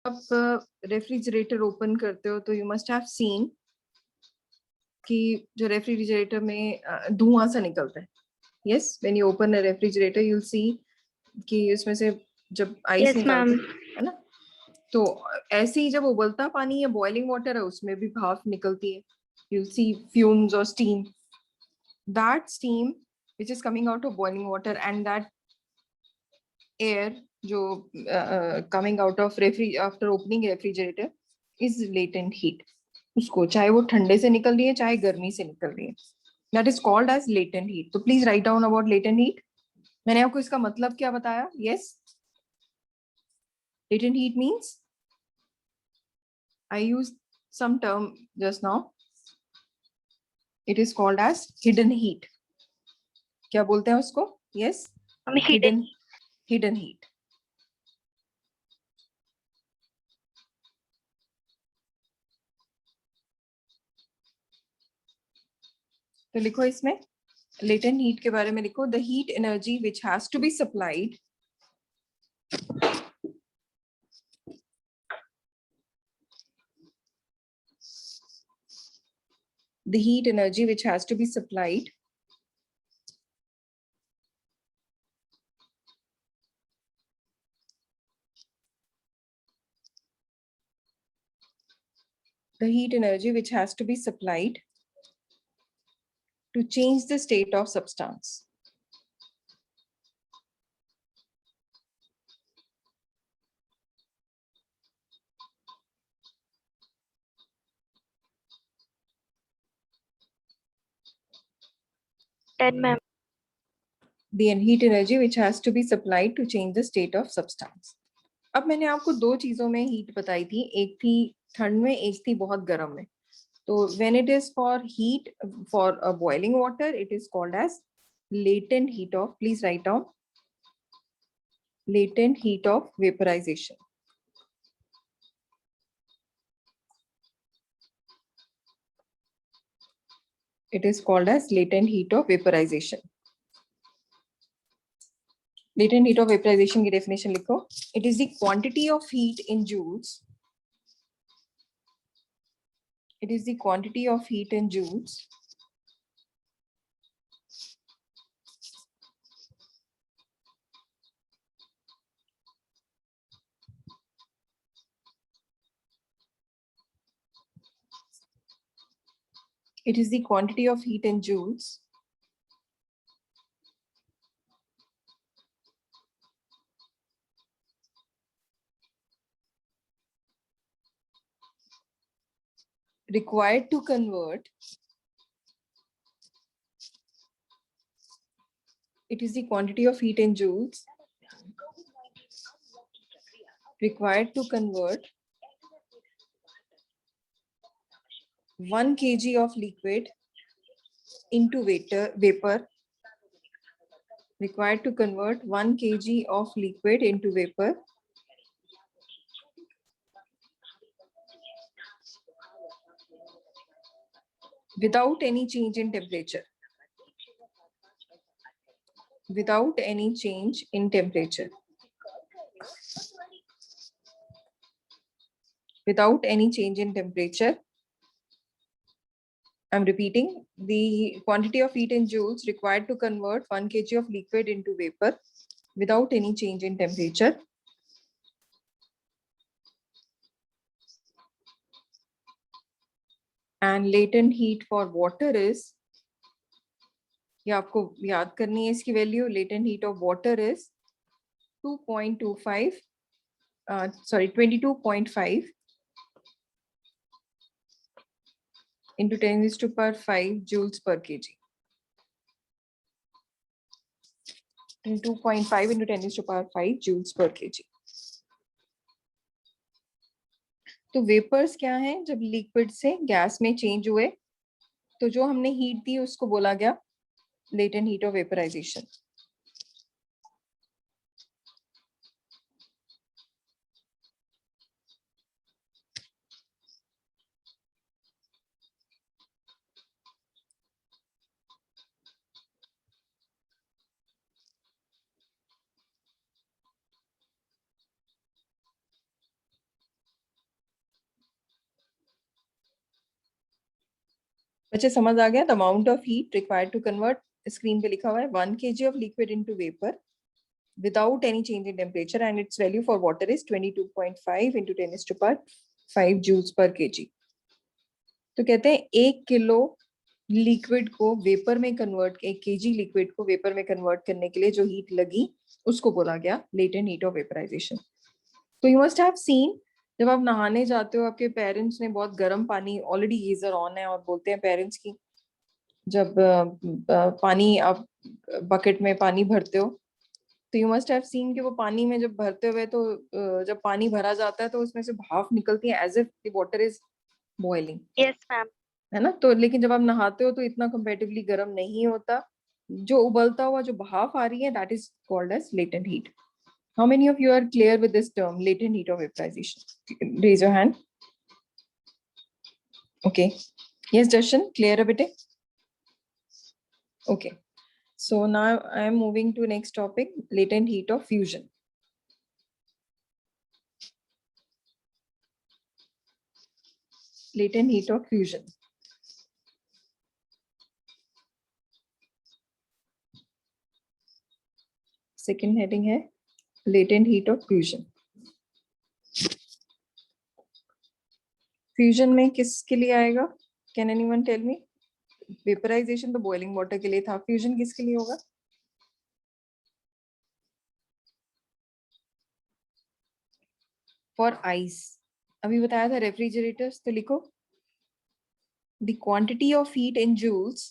आप refrigerator open करते हो तो यू मस्ट हैव सीन कि जो रेफ्रिजरेटर में धुआं सा निकलता है. Yes, when you open a refrigerator you will सी कि उसमें से जब आइस Yes, निकलती ma'am. है ना, तो ऐसे ही जब उबलता पानी या बॉइलिंग वाटर है उसमें भी भाप निकलती है. यू विल सी फ्यूम्स और steam. That steam which is coming out of boiling water and that air जो coming out of after opening refrigerator is latent heat. उसको चाहे वो ठंडे से निकल रही है चाहे गर्मी से निकल रही है, that is called as latent heat. तो please write down about latent heat. मैंने आपको इसका मतलब क्या बताया? Yes, latent heat means I used some term just now. It is called as hidden heat. क्या बोलते हैं उसको? Yes, hidden heat. तो लिखो इसमें latent heat के बारे में लिखो, the heat energy which has to be supplied the heat energy which has to be supplied the heat energy which has to be supplied to change the state of substance. Then, ma'am. The heat energy which has to be supplied to change the state of substance. अब मैंने आपको दो चीजों में heat बताई थी, एक थी ठंड में, एक थी बहुत गर्म में. तो when it is for heat for a boiling water it is called as latent heat of, please write down, latent heat of vaporization. It is called as latent heat of vaporization. Latent heat of vaporization की definition लिखो. It is the quantity of heat in joules. It is the quantity of heat in joules it is the quantity of heat in joules required to convert, it is the quantity of heat in joules required to convert 1 kg of liquid into vapor, required to convert 1 kg of liquid into vapor without any change in temperature. Without any change in temperature. Without any change in temperature. I'm repeating, the quantity of heat in joules required to convert 1 kg of liquid into vapor without any change in temperature. And latent heat for water is, ये आपको याद करनी है इसकी value, latent heat of water is 2.25 sorry 22.5 into 10 raised to power 5 joules per kg. 2.5 into 10 raised to power 5 joules per kg. तो vapours क्या हैं? जब लिक्विड से गैस में चेंज हुए तो जो हमने हीट दी उसको बोला गया लेटेंट हीट ऑफ वेपराइजेशन. बच्चे समझ आ गया? The amount of heat required to convert, screen पे लिखा हुआ है 1 kg of liquid into vapor without any change in temperature, and its value for water is 22.5 into 10 to power 5 joules per kg. तो कहते हैं 1 किलो लिक्विड को vapour में convert, 1 kg liquid को वेपर में कन्वर्ट करने के लिए जो हीट लगी उसको बोला गया लेटेंट हीट ऑफ वेपराइजेशन. तो यू मस्ट हैव सीन, जब आप नहाने जाते हो आपके पेरेंट्स ने बहुत गर्म पानी, ऑलरेडी गीजर ऑन है, और बोलते हैं पेरेंट्स की जब पानी आप बकेट में पानी भरते हो तो यू मस्ट हैव सीन कि वो पानी में जब भरते हुए तो जब पानी भरा जाता है तो उसमें से भाप निकलती है as if the water is boiling. Yes ma'am. है ना? तो लेकिन जब आप नहाते हो तो इतना कंपैरेटिवली गर्म नहीं होता. जो उबलता हुआ जो भाप आ रही है that is called as latent heat. How many of you are clear with this term latent heat of vaporization? Raise your hand. Okay, yes Darshan, clear a bit? Okay, so now I am moving to next topic, latent heat of fusion. Latent heat of fusion. Second heading है latent heat of fusion. Fusion में किसके लिए आएगा? Can anyone tell me? Vaporization तो boiling water के लिए था, fusion किसके लिए होगा? For ice. अभी बताया था रेफ्रिजरेटर्स, तो लिखो the quantity of heat in joules,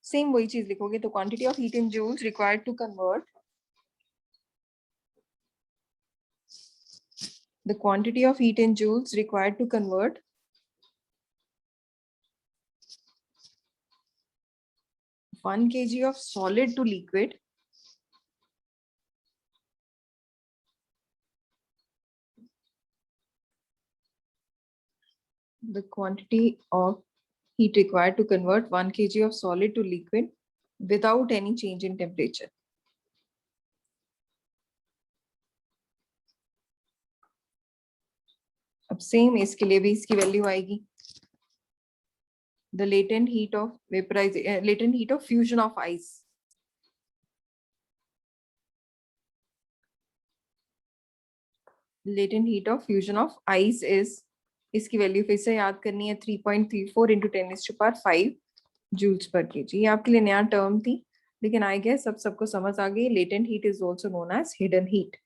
same वही चीज लिखोगे, तो quantity of heat in joules required to convert the quantity of heat in joules required to convert 1 kg of solid to liquid the quantity of heat required to convert 1 kg of solid to liquid without any change in temperature. अब same इसके लिए भी इसकी value आएगी. The latent heat of vaporization, latent heat of fusion of ice. Latent heat of fusion of ice is, इसकी value फिर से याद करनी है, 3.34 into 10 to power 5 joules per kg. ये आपके लिए नया टर्म थी, लेकिन आई गेस सबको समझ आ गई. Latent heat is also known as hidden heat.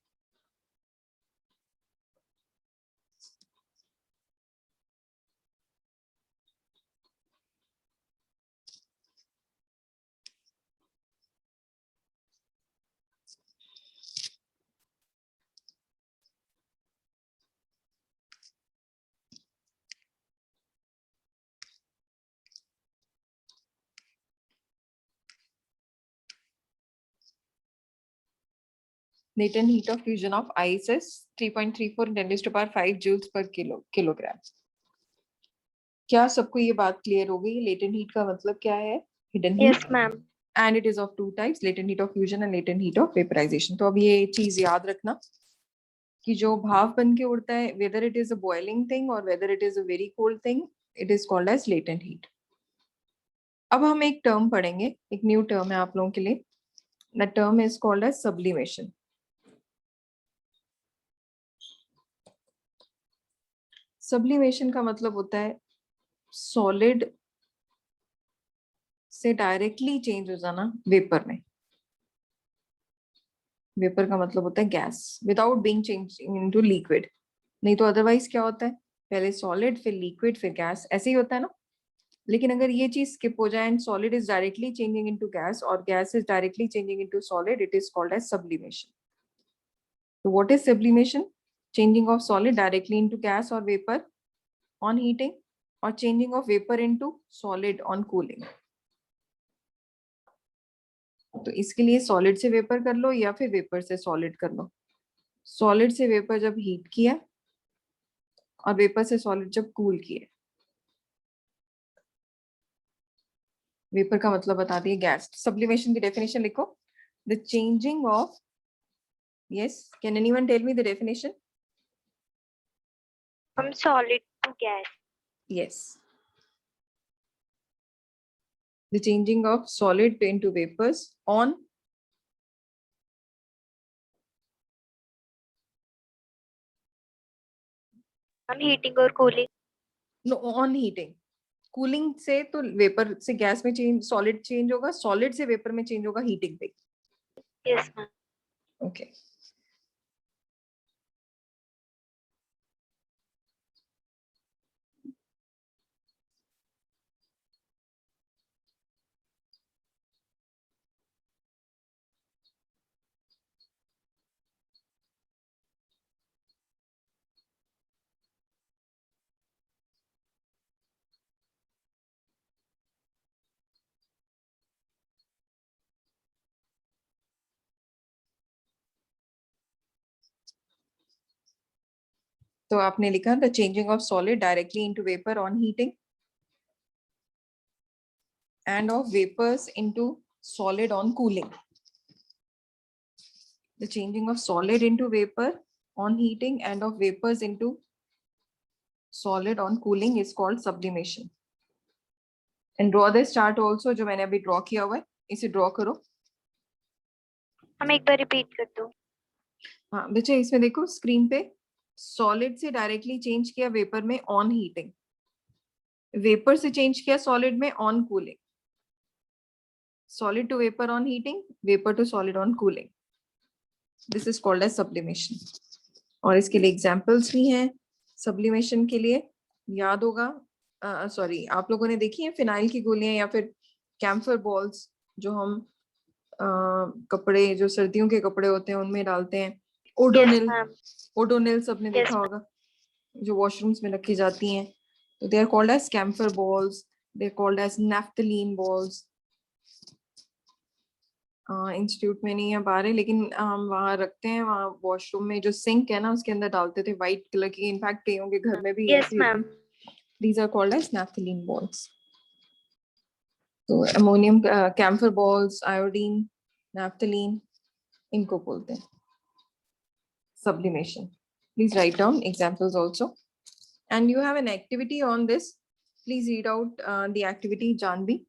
Latent heat of fusion of ice is 3.34 10 to power 5 joules per kilogram. क्या सबको ये बात क्लियर हो गई? लेटेंट हीट का मतलब क्या है? Hidden heat. Yes ma'am. And it is of two types, latent heat of fusion and latent heat of vaporization. तो अब ये चीज याद रखना कि जो भाप बन के उड़ता है, whether it is a boiling thing or whether it is a very cold thing, it is called as latent heat. अब हम एक टर्म पढ़ेंगे, एक न्यू टर्म है आप लोगों के लिए. The term is called as sublimation. Sublimation का मतलब होता है सॉलिड से डायरेक्टली चेंज हो जाना वेपर में. वेपर का मतलब होता है gas without being change into liquid. नहीं तो अदरवाइज क्या होता है, पहले सॉलिड फिर लिक्विड फिर गैस, ऐसे ही होता है ना. लेकिन अगर ये चीज स्किप हो जाए and solid is directly changing into gas और gas is directly changing into solid, it is called as sublimation. तो what is sublimation? Changing of solid directly into gas और वेपर ऑन हीटिंग, और changing of vapour into solid on cooling. तो इसके लिए solid से vapour कर लो या फिर वेपर से सॉलिड कर लो. सॉलिड से वेपर जब हीट किया और वेपर से सॉलिड जब कूल किए. वेपर का मतलब बता दिए गैस. सब्लिमेशन की डेफिनेशन लिखो. The changing of, yes, can anyone tell me the definition? From solid to gas. Yes. The changing of solid into vapors on heating और cooling. no on heating. Cooling से तो vapour से gas में change, solid change होगा, solid से vapour में change होगा heating पे. Yes ma'am. ओके. तो आपने लिखा the changing of solid directly into vapour on heating and of vapors into solid on cooling. The changing of solid into vapor on heating and of vapors into solid on cooling is called sublimation. And draw this chart also, जो मैंने अभी draw किया हुआ है, इसे draw करो. हम एक बार रिपीट कर दो. हाँ बच्चे, इसमें देखो स्क्रीन पे, सॉलिड से डायरेक्टली चेंज किया वेपर में ऑन हीटिंग, वेपर से चेंज किया सॉलिड में on cooling, solid to vapor on heating, vapor to solid on cooling. This is called as sublimation. और इसके लिए एग्जाम्पल्स भी हैं सब्लिमेशन के लिए. याद होगा, सॉरी, आप लोगों ने देखी है फिनाइल की गोलियां या फिर कैम्फर बॉल्स जो हम कपड़े, जो सर्दियों के कपड़े होते हैं उनमें डालते हैं. ओडोनिल, ओडोनिल सबने देखा होगा, जो वॉशरूम्स में रखी जाती हैं. तो they are called as camphor balls, they are called as naphthalene balls. Institute में नहीं है बाहर है, लेकिन हम वहाँ रखते हैं, वहाँ वॉशरूम में जो सिंक है ना उसके अंदर डालते थे, व्हाइट कलर की. इनफैक्ट कईयों के घर में भी ऐसी होती है. These are called as naphthalene balls. तो ammonium camphor balls, iodine, naphthalene, इनको बोलते हैं sublimation. Please write down examples also. And you have an activity on this. Please read out the activity, Janvi.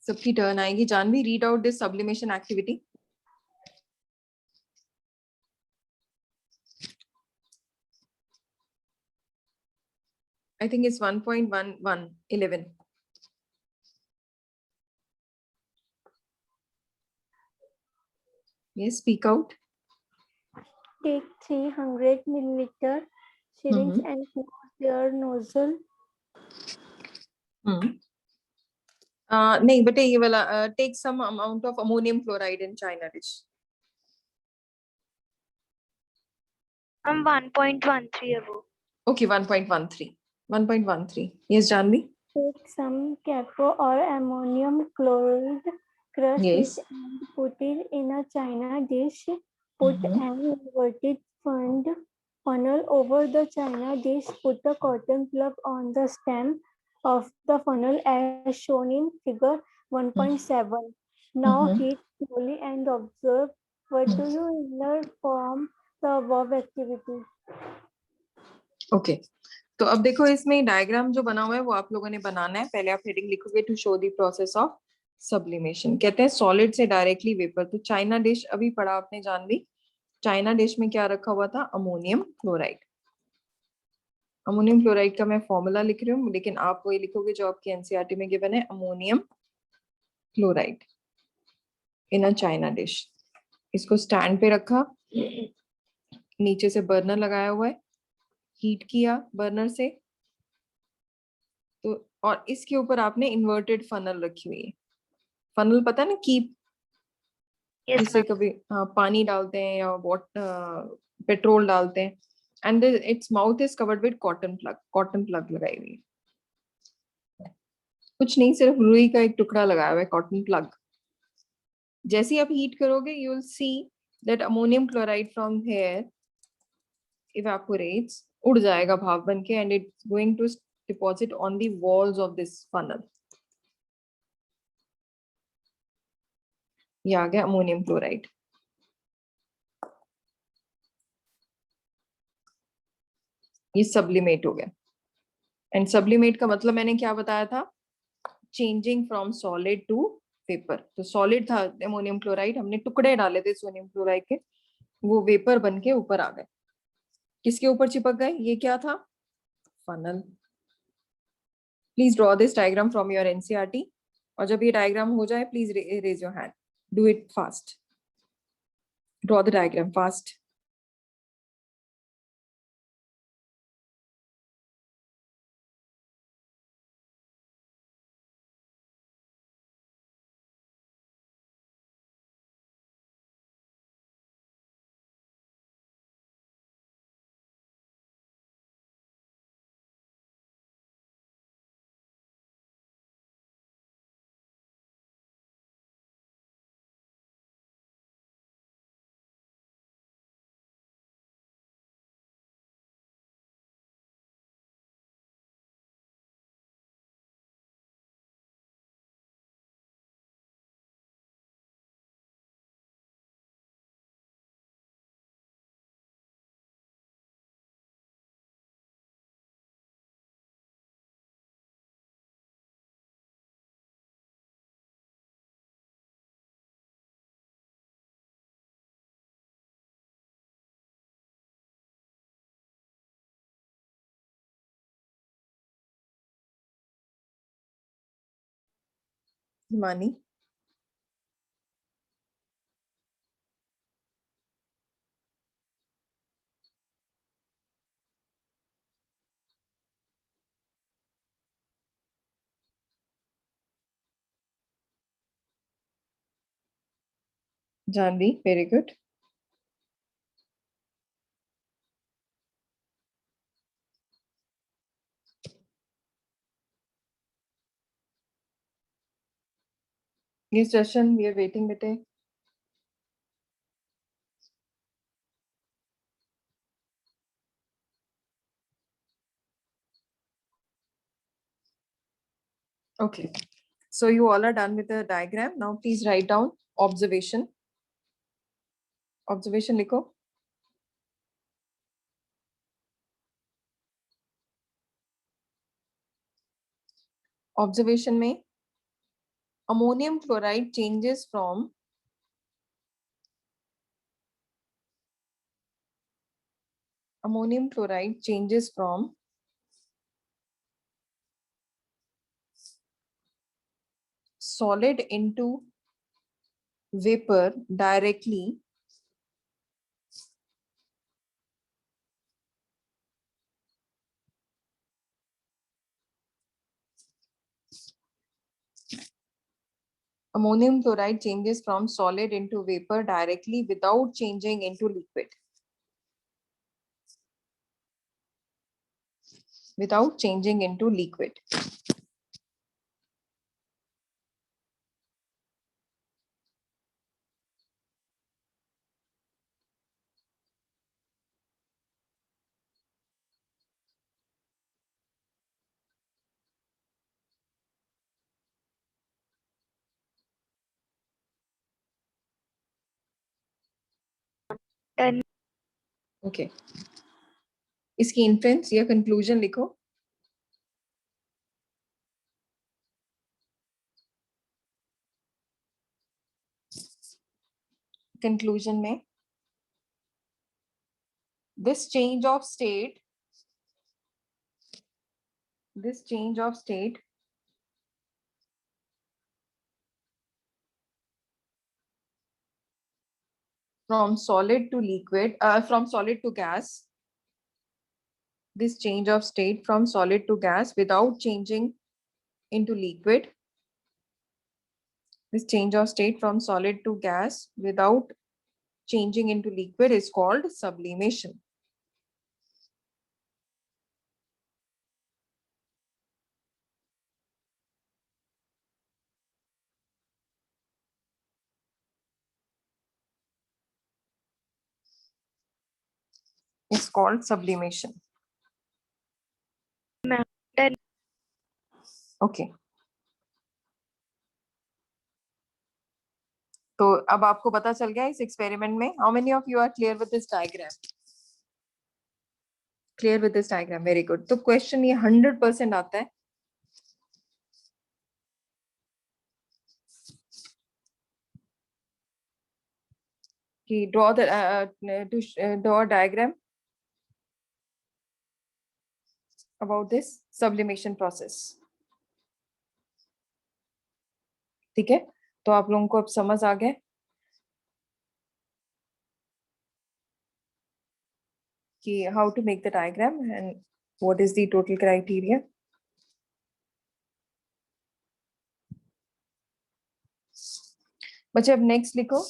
सबकी टर्न आएगी. Janvi, read out this sublimation activity. I think it's 1.11. Yes, speak out. Take 300 milliliter syringe and close their nozzle. नहीं बेटे, ये वाला take some amount of ammonium chloride in china dish. हम 1.13 है वो. Okay, 1.13. 1.13. Yes, Janvi. Take some capo or ammonium chloride, crush Yes. it and put it in a china dish. Put an inverted funnel over the china dish. Put a cotton plug on the stem of the funnel as shown in figure 1.7. Now heat slowly and observe what do you learn from the above activity. Okay. तो अब देखो, इसमें diagram जो बना हुआ है वो आप लोगों ने बनाना है. पहले आप हेडिंग लिखोगे to show the process of sublimation. कहते हैं सॉलिड से डायरेक्टली वेपर. तो चाइना डिश अभी पढ़ा आपने जानवी. चाइना डिश में क्या रखा हुआ था? Ammonium chloride. अमोनियम क्लोराइड का मैं फॉर्मूला लिख रही हूँ, लेकिन आप वही लिखोगे जो आपके एनसीईआरटी में गिवन है. Ammonium chloride in a China dish. इसको स्टैंड पे रखा, नीचे से बर्नर लगाया हुआ है, हीट किया बर्नर से. तो और इसके ऊपर आपने इन्वर्टेड फनल रखी हुई है. फनल पता है ना, कीप, जिससे कभी पानी डालते हैं या पेट्रोल डालते हैं. And its mouth is covered with cotton plug. Cotton plug लगाई हुई है. कुछ नहीं, सिर्फ रुई का एक टुकड़ा लगाया हुआ है, कॉटन प्लग. जैसे ही आप हीट करोगे, you will see that ammonium chloride from here evaporates, उड़ जाएगा भाप बन के, and it's going to deposit on the walls of this funnel. ये आ गया अमोनियम क्लोराइड. ये सब्लिमेट हो गया. एंड सब्लिमेट का मतलब मैंने क्या बताया था, changing from solid to vapour. तो सॉलिड था अमोनियम क्लोराइड, हमने टुकड़े डाले थे सोडियम क्लोराइड के, वो वेपर बन के ऊपर आ गए। किसके ऊपर चिपक गए, ये क्या था, funnel. Please draw this diagram from your NCERT, और जब ये डायग्राम हो जाए please raise your hand, do it fast, draw the diagram fast. Himani, Janvi, very good. Yes, Darshan, we are waiting bete. Okay, so you all are done with the diagram. Now please write down observation. Observation लिखो। Observation में ammonium chloride changes from solid into vapor directly ammonium chloride changes from solid into vapor directly without changing into liquid. Without changing into liquid. Done. Okay. इसकी inference या conclusion लिखो। Conclusion में this change of state from solid to liquid, from solid to gas, this change of state from solid to gas without changing into liquid, this change of state from solid to gas without changing into liquid is called sublimation. It's called sublimation. Ma'am, done. Okay. तो अब आपको पता चल गया इस experiment में। How many of you are clear with this diagram? Clear with this diagram? Very good. तो question ये 100% आता है कि draw the draw a diagram about this sublimation process. ठीक है, तो आप लोगों को अब समझ आ गया कि how to make the diagram and what is the total criteria. बच्चे अब नेक्स्ट लिखो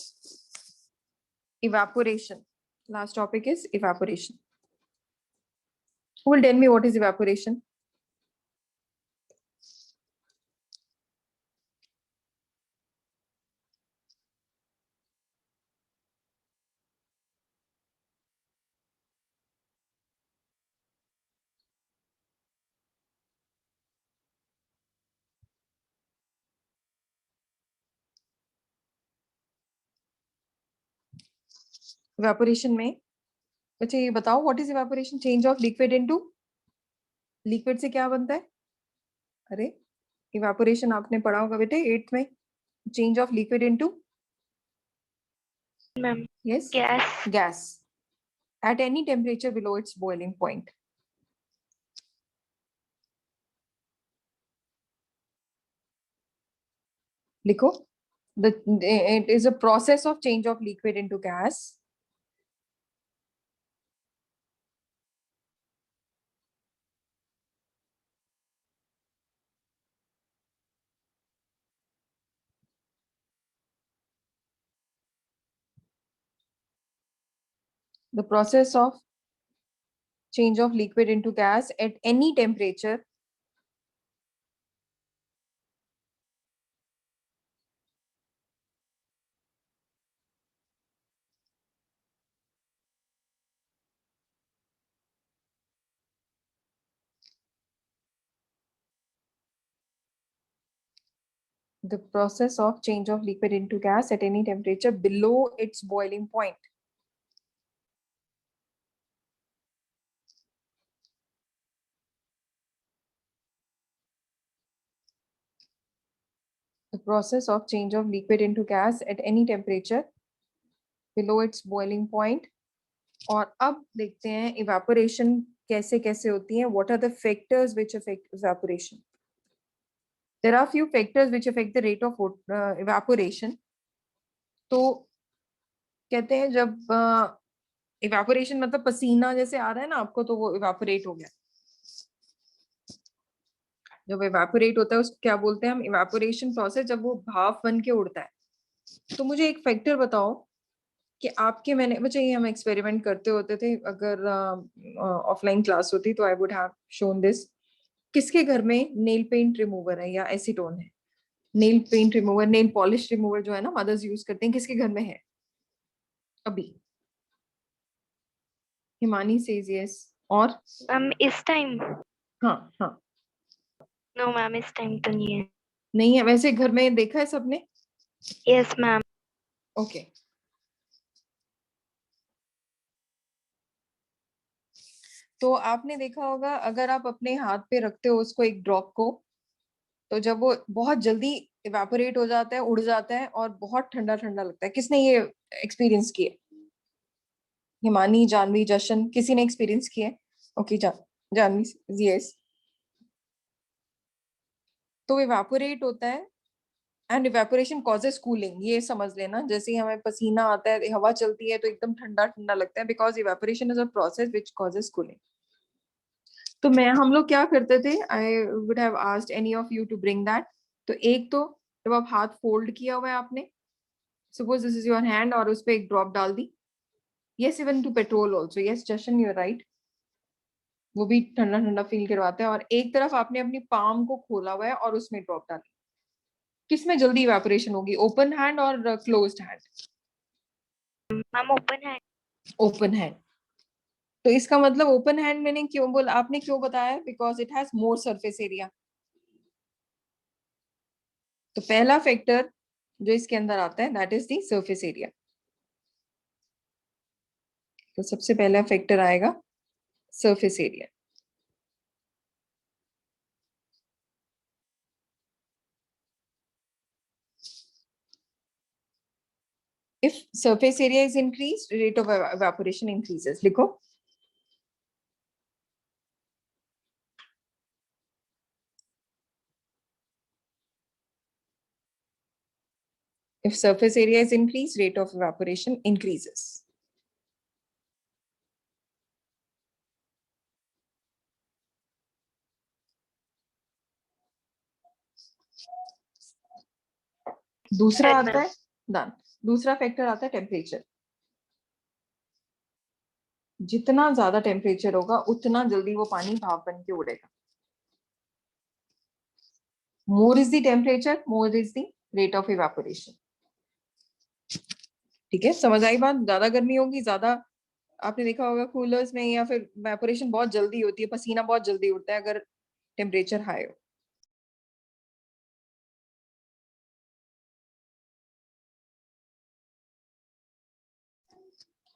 evaporation. Last topic is evaporation. Who will tell me what is evaporation? Evaporation में बच्चे ये बताओ what is evaporation? Change of liquid into liquid से क्या बनता है? अरे evaporation आपने पढ़ा होगा बेटे 8th में. Change of liquid into ma'am yes gas. gas at any temperature below its boiling point. लिखो it is a process of change of liquid into gas the process of change of liquid into gas at any temperature the process of change of liquid into gas at any temperature below its boiling point. The process of change of liquid into gas at any temperature below its boiling point. और अब देखते हैं evaporation कैसे कैसे होती है. What are the factors which affect evaporation? There are few factors which affect the rate of evaporation. तो कहते हैं जब इवेपोरेशन मतलब पसीना जैसे आ रहा है ना आपको, तो वो इवेपोरेट हो गया. जब इवेपोरेट होता है उसको क्या बोलते हैं हम? Evaporation process. जब वो भाप बन के उड़ता है. तो मुझे एक फैक्टर बताओ कि आपके, मैंने बच्चे ये हम एक्सपेरिमेंट करते होते थे, अगर ऑफलाइन क्लास होती तो आई वुड हैव शोन दिस. किसके घर में नेल पेंट रिमूवर है या एसीटोन है? Nail paint remover, nail polish remover जो है ना मदर्स यूज करते हैं, किसके घर में है अभी? Himani says yes. और मैम इस टाइम हाँ हाँ नो मैम इस टाइम तो नहीं है. नहीं है. वैसे घर में देखा है सबने? Yes ma'am. ओके. तो आपने देखा होगा अगर आप अपने हाथ पे रखते हो उसको, एक ड्रॉप को, तो जब वो बहुत जल्दी इवेपोरेट हो जाता है, उड़ जाता है और बहुत ठंडा ठंडा लगता है. किसने ये एक्सपीरियंस किया? हिमानी, जानवी, जशन, किसी ने एक्सपीरियंस किया? Okay Janvi yes. तो इवेपोरेट होता है एंड इवेपोरेशन कॉजेस कूलिंग. ये समझ लेना, जैसे ही हमें पसीना आता है, हवा चलती है तो एकदम ठंडा ठंडा लगता है, because evaporation is a process which causes cooling. तो हम लोग क्या करते थे, I would have asked any of you to bring that. तो एक तो जब आप हाथ फोल्ड किया हुआ है आपने, suppose this is your hand, और उस पर एक ड्रॉप डाल दी. Yes, even to petrol also. Yes Jashan, you are right. वो भी ठंडा ठंडा फील करवाता है. और एक तरफ आपने अपनी पाम को खोला हुआ है और उसमें ड्रॉप डाली. किसमें जल्दी इवेपोरेशन होगी, ओपन हैंड और क्लोज्ड हैंड? मैम ओपन है. Open hand. तो इसका मतलब ओपन हैंड मैंने क्यों बोला, आपने क्यों बताया? Because it has more surface area. तो पहला फैक्टर जो इसके अंदर आता है that is the surface area. तो सबसे पहला फैक्टर आएगा surface area. If surface area is increased, rate of evaporation increases. लिखो. If surface area is increased, rate of evaporation increases. दूसरा Yes, आता ma'am. है डन. दूसरा फैक्टर आता है टेम्परेचर. जितना ज्यादा टेम्परेचर होगा उतना जल्दी वो पानी भाप बन के उड़ेगा. मोर is the temperature, more is the rate of evaporation. ठीक है, समझ आई बात. ज्यादा गर्मी होगी, ज्यादा आपने देखा होगा कूलर्स में या फिर इवेपोरेशन बहुत जल्दी होती है, पसीना बहुत जल्दी उड़ता है अगर टेम्परेचर हाई हो.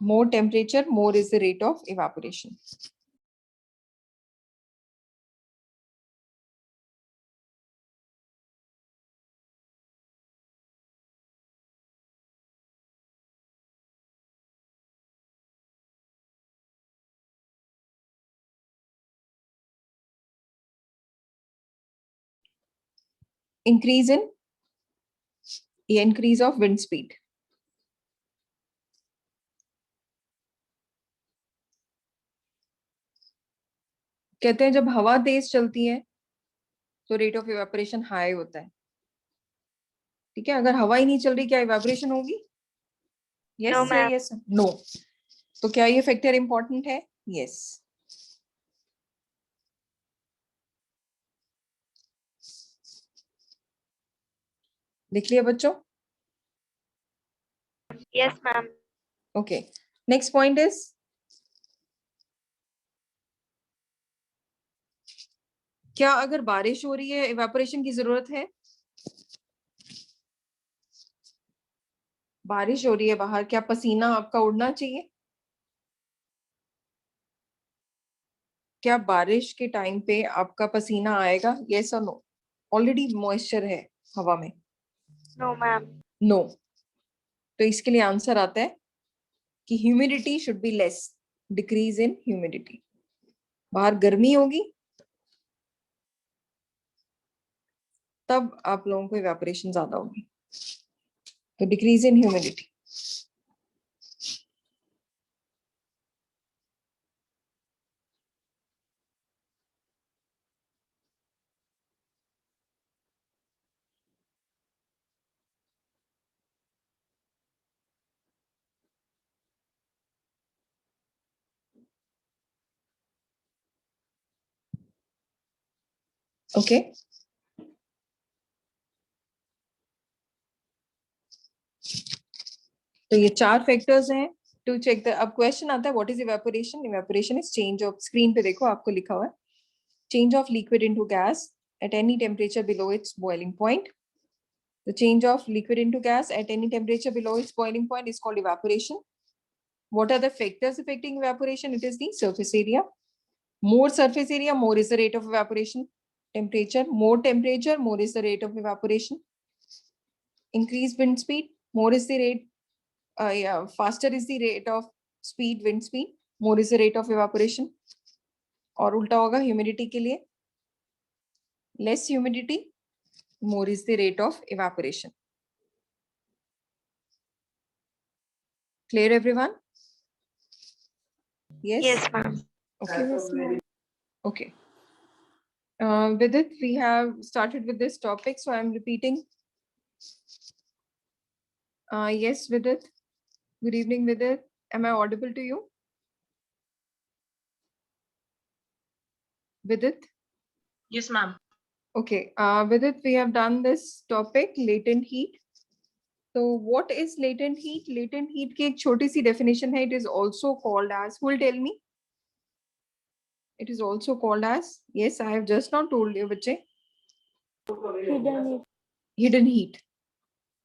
More temperature, more is the rate of evaporation. Increase of wind speed. कहते हैं जब हवा तेज चलती है तो रेट ऑफ इवेपोरेशन हाई होता है. ठीक है, अगर हवा ही नहीं चल रही क्या इवेपोरेशन होगी? Yes No, yeah ma'am. Yes no. तो क्या ये फैक्टर इंपॉर्टेंट है? यस. लिख लिया बच्चों? Yes, ma'am. Okay. Next point is क्या अगर बारिश हो रही है इवेपोरेशन की जरूरत है? बारिश हो रही है बाहर, क्या पसीना आपका उड़ना चाहिए? क्या बारिश के टाइम पे आपका पसीना आएगा? यस और नो? ऑलरेडी मॉइस्चर है हवा में. No, ma'am. नो. तो इसके लिए आंसर आता है कि humidity should be less. Decrease in humidity. बाहर गर्मी होगी तब आप लोगों को इवेपोरेशन ज्यादा होगी. तो डिक्रीज इन ह्यूमिडिटी. ओके. तो ये चार फैक्टर्स हैं टू चेक द. अब क्वेश्चन आता है what is evaporation? Evaporation is change of, screen पे देखो आपको लिखा हुआ है, change of liquid into gas at any temperature below its boiling point. The change of liquid into gas at any temperature below its boiling point is called evaporation. What are the factors affecting evaporation? It is the surface area. More surface area, more is the rate of evaporation. Temperature, more is the rate of evaporation. Increased wind speed, more is the rate, faster is the rate of speed, wind speed, more is the rate of evaporation. और उल्टा होगा humidity के लिए, less humidity, more is the rate of evaporation. Clear everyone? Yes? Yes, ma'am. Okay. Yes, ma'am. Okay. With it, we have started with this topic, so I'm repeating. Yes, Vidit. Good evening, Vidit. Am I audible to you? Vidit? Yes, ma'am. Okay. Vidit, we have done this topic, latent heat. So what is latent heat? Latent heat की एक छोटी सी definition है. It is also called as, who will tell me? It is also called as, yes, I have just now told you, बच्चे. Hidden heat. Hidden heat.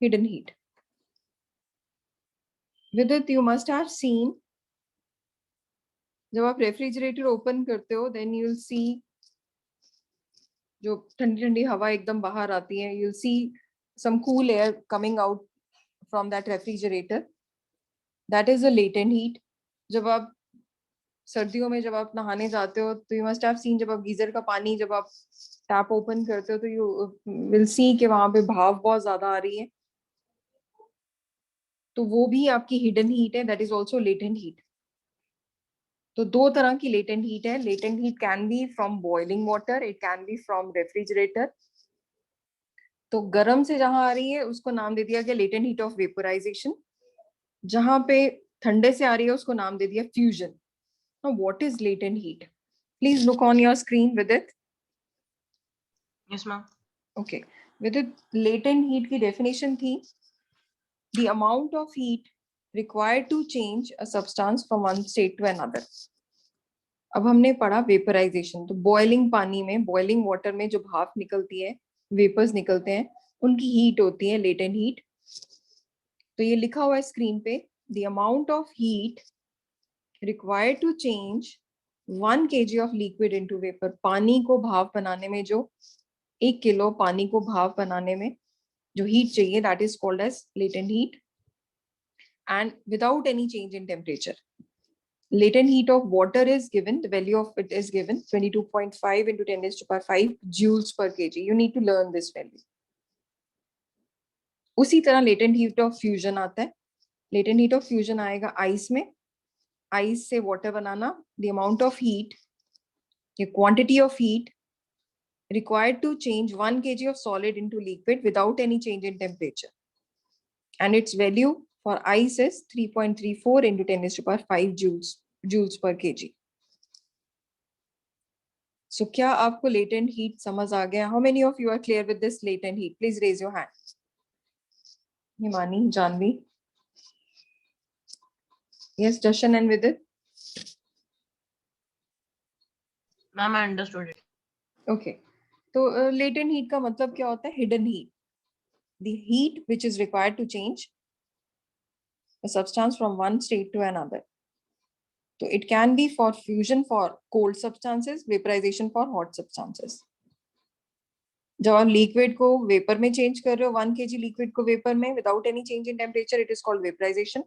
Hidden heat. Vidit, you must have seen जब आप refrigerator open करते हो then you will सी जो ठंडी ठंडी हवा एकदम बाहर आती है, you will see some cool air coming out from that refrigerator, that is a latent heat. जब आप सर्दियों में जब आप नहाने जाते हो तो यू मस्ट हैव सीन, जब आप गीजर का पानी जब आप टैप ओपन करते हो तो यू विल सी कि वहां पे भाप बहुत ज्यादा आ रही है, तो वो भी आपकी हिडन हीट है, that is also latent heat. तो दो तरह की लेटेंट हीट है. Latent heat can be from boiling water, it can be from refrigerator. तो गर्म से जहां आ रही है उसको नाम दे दिया गया लेटेंट हीट ऑफ वेपोराइजेशन, जहां पे ठंडे से आ रही है उसको नाम दे दिया fusion. Now, what is latent heat? Please look on your screen with it. Yes, ma'am. Okay. With it, latent heat की definition थी the amount of heat required to change a substance from one state to another. अब हमने पढ़ा vaporisation. तो boiling पानी में, boiling water में जो भाप निकलती है, वेपर्स निकलते हैं, उनकी हीट होती है लेटेंट हीट. तो ये लिखा हुआ है स्क्रीन पे, the amount of heat required to change 1 kg of liquid into vapor. पानी को भाप बनाने में जो 1 किलो पानी को भाप बनाने में जो हीट चाहिए, that is called as latent heat, and without any change in temperature. Latent heat of water is given, the value of it is given 22.5 into 10 raised to power 5 joules per kg. You need to learn this value. उसी तरह latent heat of fusion आता है. Latent heat of fusion आएगा ice में. Ice से water banana, the amount of heat, the quantity of heat required to change 1 kg of solid into liquid without any change in temperature. And its value for ice is 3.34 into 10 raised to power 5 joules per kg. So क्या आपको latent heat समझ आ गया? How many of you are clear with this latent heat? Please raise your hand. Himani, Janvi. Yes, Jashan and Vidit. Ma'am, I understood it. Okay. तो latent heat का मतलब क्या होता है? Hidden heat. The heat which is required to change a substance from one state to another. So it can be for fusion for cold substances, vaporization for hot substances. जब आप liquid को vapour में change कर रहे हो, 1 kg liquid को vapour में without any change in temperature, it is called vaporization.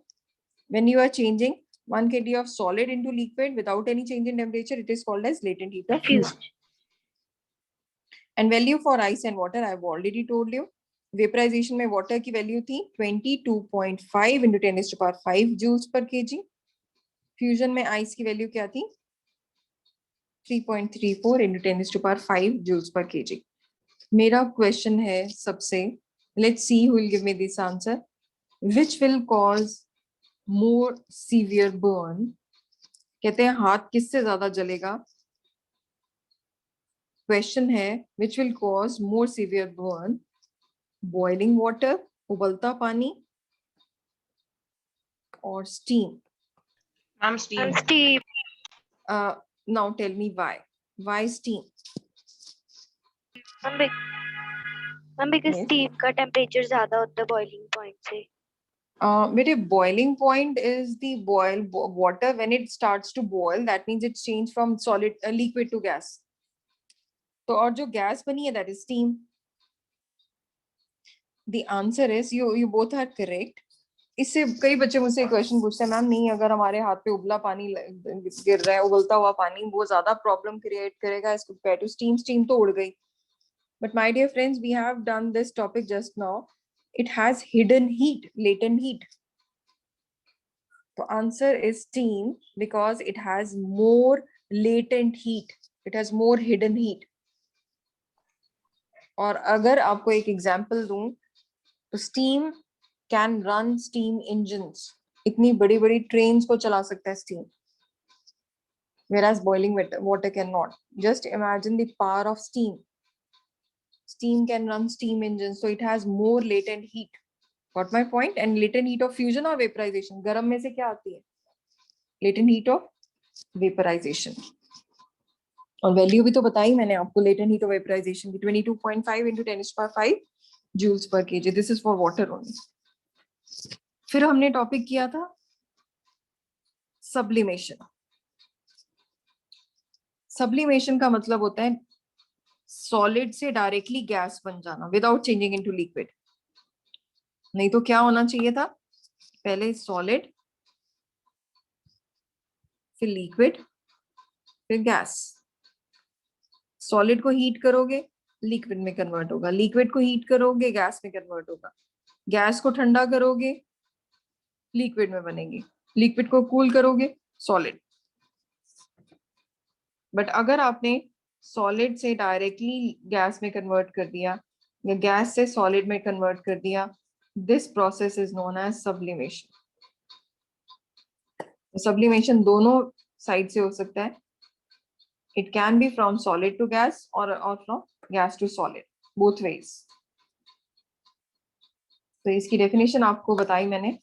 When you are changing 1 kg of solid into liquid without any change in temperature, it is called as latent heat of fusion. And value for ice and water, I have already told you. Vaporization में water की value थी 22.5 into 10 raised to power 5 joules per kg. Fusion में ice की value क्या थी? 3.34 into 10 raised to power 5 joules per kg. मेरा question है सबसे, let's see who will give me this answer. Which will cause more severe burn? कहते हैं हाथ किससे ज्यादा जलेगा? Question है which will cause more severe burn? Boiling water, उबलता पानी, or steam? Ma'am, steam. Steam. Now tell me why. Why steam? हम because Yes. steam का temperature ज्यादा होता है boiling point से. बेटे boiling point is the water when it starts to boil, that means it's changed from solid liquid to gas. तो और जो gas बनी है that is steam. The answer is you both are correct. इससे कई बच्चे मुझसे क्वेश्चन पूछते हैं, मैम नहीं अगर हमारे हाथ पे उबला पानी गिर रहा है, उबलता हुआ पानी, वो ज्यादा प्रॉब्लम क्रिएट करेगा as compare to steam. Steam तो उड़ गई. But my dear friends, we have done this topic just now. It has hidden heat, latent heat. The answer is steam because it has more latent heat. It has more hidden heat. और अगर आपको एक example दूं तो steam can run steam engines. इतनी बड़ी बड़ी trains को चला सकता है steam. Whereas boiling water cannot. Just imagine the power of steam. Steam can run steam engines, so it has more latent heat. Got my point? And latent heat of fusion or vaporization? गर्म में से क्या आती है? Latent heat of vaporization. और value भी तो बताई मैंने आपको latent heat of vaporization की 22.5 into 10 to the power 5 joules per kg. This is for water only. फिर हमने टॉपिक किया था sublimation. सब्लिमेशन का मतलब होता है सॉलिड से डायरेक्टली गैस बन जाना विदाउट चेंजिंग इनटू लिक्विड। नहीं तो क्या होना चाहिए था, पहले सॉलिड, फिर लिक्विड, फिर गैस। सॉलिड को हीट करोगे लिक्विड में कन्वर्ट होगा, लिक्विड को हीट करोगे गैस में कन्वर्ट होगा, गैस को ठंडा करोगे लिक्विड में बनेगी, लिक्विड को कूल करोगे सॉलिड। बट अगर आपने सॉलिड से डायरेक्टली गैस में कन्वर्ट कर दिया या गैस से सॉलिड में कन्वर्ट कर दिया, this process is known as sublimation. Sublimation दोनों साइड से हो सकता है, it can be from solid to gas और from gas to solid, both ways. तो इसकी डेफिनेशन आपको बताई मैंने।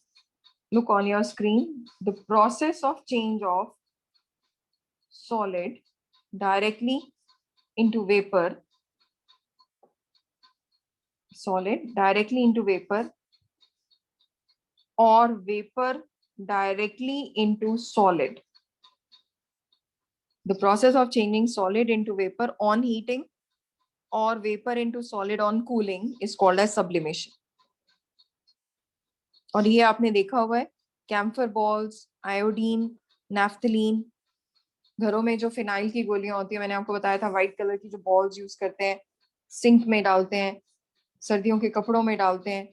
Look on your screen, the process of change of solid directly into vapor, solid directly into vapor, or vapor directly into solid. The process of changing solid into vapor on heating or vapor into solid on cooling is called as sublimation. और ये आपने देखा हुआ है, camphor balls, iodine, naphthalene, घरों में जो phenyl की गोलियां होती है, मैंने आपको बताया था व्हाइट कलर की जो बॉल्स यूज करते हैं, सिंक में डालते हैं, सर्दियों के कपड़ों में डालते हैं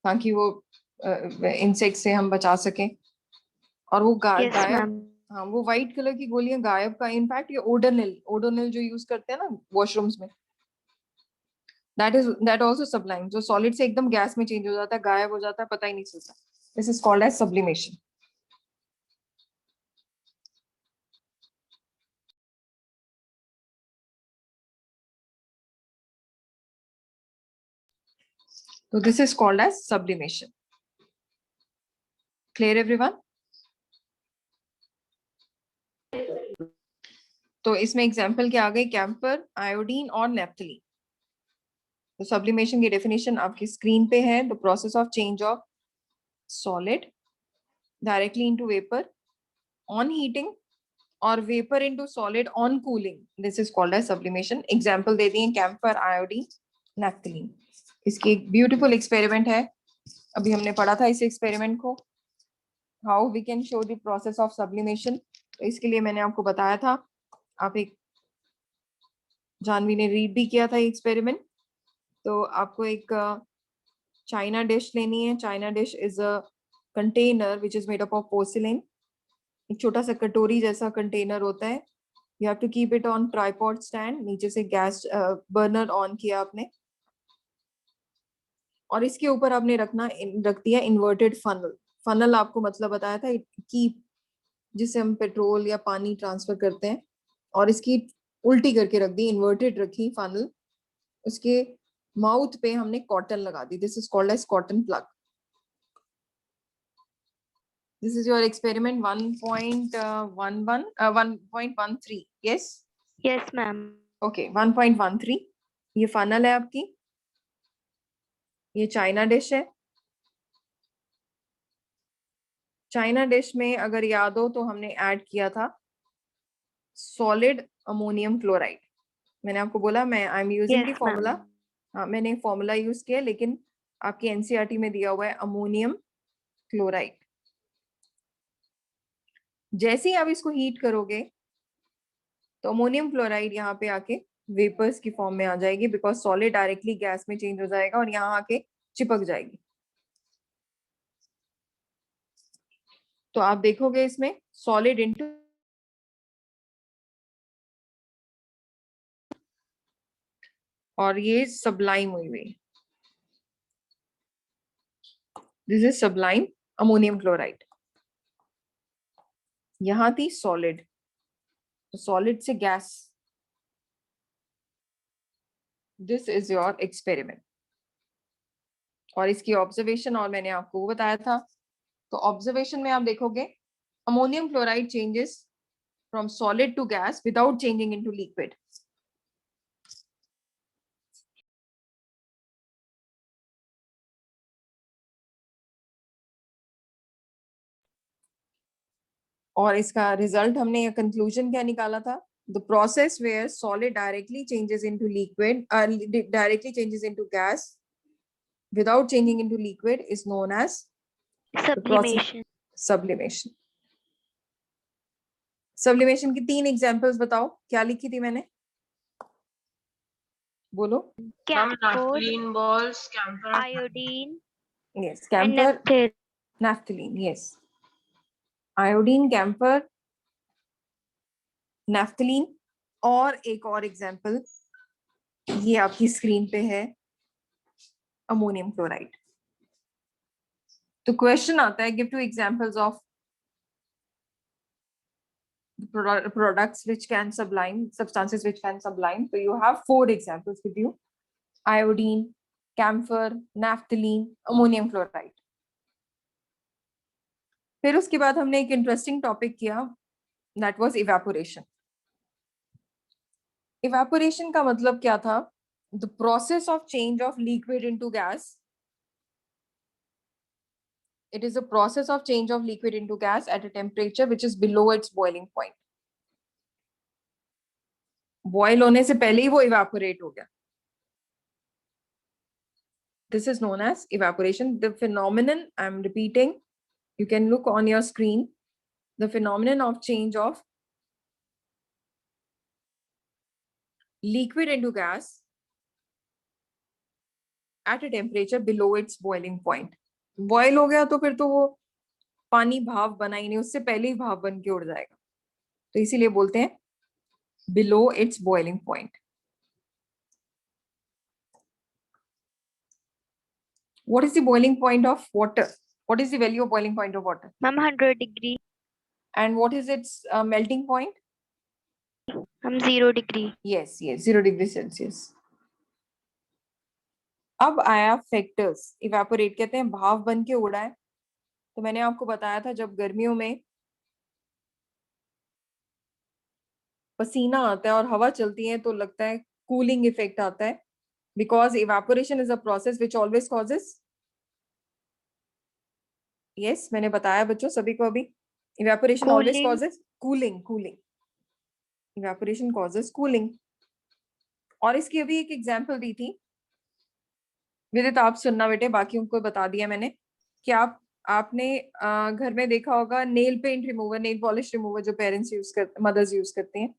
ताकि वो इंसेक्ट से हम बचा सकें। और वो Yes, गायब, ma'am. हाँ वो व्हाइट कलर की गोलियां गायब का इनफैक्ट ये ओडोनिल, ओडोनिल जो यूज करते हैं ना वॉशरूम्स में, दैट आल्सो सब्लाइम, जो सॉलिड से एकदम गैस में चेंज हो जाता है, गायब हो जाता है, पता ही नहीं चलता। This is called as sublimation. तो this is called as sublimation. Clear everyone? तो इसमें एग्जांपल क्या आ गई, कैम्फर, आयोडीन और नेफ्थलीन। तो सब्लिमेशन की डेफिनेशन आपकी स्क्रीन पे है, the process of change of solid directly into vapour on heating और vapour into solid on cooling, this is called as sublimation. Example दे दिए कैम्फर, आयोडीन, नेफ्थलीन। इसकी एक ब्यूटीफुल एक्सपेरिमेंट है, अभी हमने पढ़ा था इस एक्सपेरिमेंट को, how we can show the process of sublimation. तो इसके लिए मैंने आपको बताया था, आप एक, जानवी ने रीड भी किया था एक्सपेरिमेंट। तो आपको एक चाइना डिश लेनी है। China dish is a container which is made up of porcelain. एक छोटा सा कटोरी जैसा कंटेनर होता है। You have to keep it on tripod stand, नीचे से गैस बर्नर ऑन किया आपने, और इसके ऊपर आपने रख दिया इन्वर्टेड फनल। फनल आपको मतलब बताया था कि जिससे हम पेट्रोल या पानी ट्रांसफर करते हैं, और इसकी उल्टी करके रख दी, इन्वर्टेड रखी फनल। उसके माउथ पे हमने कॉटन लगा दी, this is called as cotton plug. This is your experiment 1.13, yes? Yes, ma'am. Okay, 1.13 ये फनल है आपकी, ये चाइना डिश है। चाइना डिश में अगर याद हो तो हमने ऐड किया था सॉलिड अमोनियम क्लोराइड। मैंने आपको बोला मैं I am using the Yes, formula. ma'am. हाँ, मैंने फॉर्मूला यूज किया, लेकिन आपकी एनसीईआरटी में दिया हुआ है अमोनियम क्लोराइड। जैसे ही आप इसको हीट करोगे तो अमोनियम क्लोराइड यहाँ पे आके वेपर्स की फॉर्म में आ जाएगी, बिकॉज सॉलिड डायरेक्टली गैस में चेंज हो जाएगा और यहाँ आके चिपक जाएगी। तो आप देखोगे इसमें सॉलिड इनटू, और ये सब्लाइम हुई हुई, this is sublime ammonium chloride. यहाँ थी सॉलिड, तो सॉलिड से gas, this is your experiment. और इसकी ऑब्जर्वेशन और मैंने आपको वो बताया था। तो ऑब्जर्वेशन में आप देखोगे ammonium chloride changes from solid to gas without changing into liquid. और इसका रिजल्ट हमने कंक्लूजन क्या निकाला था? The process where solid directly changes into liquid, directly changes into gas without changing into liquid is known as the process Sublimation. sublimation. Sublimation की 3 examples बताओ, क्या लिखी थी मैंने? बोलो. Ma'am, Camphor, naphthalene balls, camphor, and iodine, Yes, and camphor, naphthalene. naphthalene. Yes, iodine, camphor, naphthalene. और एक और एग्जांपल ये आपकी स्क्रीन पे है, अमोनियम क्लोराइड. तो क्वेश्चन आता है, give 2 examples of products which can sublime, substances which can sublime. So you have 4 examples with you: iodine, camphor, naphthalene, ammonium chloride. फिर उसके बाद हमने एक इंटरेस्टिंग टॉपिक किया, that was evaporation. Evaporation का मतलब क्या था? The process of change of liquid into gas. It is a process of change of liquid into gas at a temperature which is below its boiling point. Boil होने से पहले ही वो evaporate हो गया. This is known as evaporation. The phenomenon, I'm repeating, you can look on your screen, the phenomenon of change of liquid into gas at a temperature below its boiling point. Boil हो गया तो फिर तो वो पानी भाप बना ही नहीं, उससे पहले ही भाप बन के उड़ जाएगा, तो इसीलिए बोलते हैं below its boiling point. What is the boiling point of water? What is the value of boiling point of water? Ma'am, 100 degree. And what is its melting point? Ma'am, 0 degree. Yes, 0 degree Celsius. अब आया factors. Evaporate कहते हैं भाप बन के उड़ा है. तो मैंने आपको बताया था जब गर्मियों में पसीना आता है और हवा चलती है तो लगता है कूलिंग इफेक्ट आता है, because evaporation is a process which always causes. Yes, मैंने बताया बच्चों सभी को अभी, evaporation always Cooling. Causes cooling. Evaporation causes cooling. और इसकी अभी एक एग्जांपल दी थी विदित, आप सुनना बेटे, बाकी उनको बता दिया मैंने कि आपने घर में देखा होगा nail paint remover, nail polish remover जो पेरेंट्स यूज करते, मदर्स यूज करते हैं.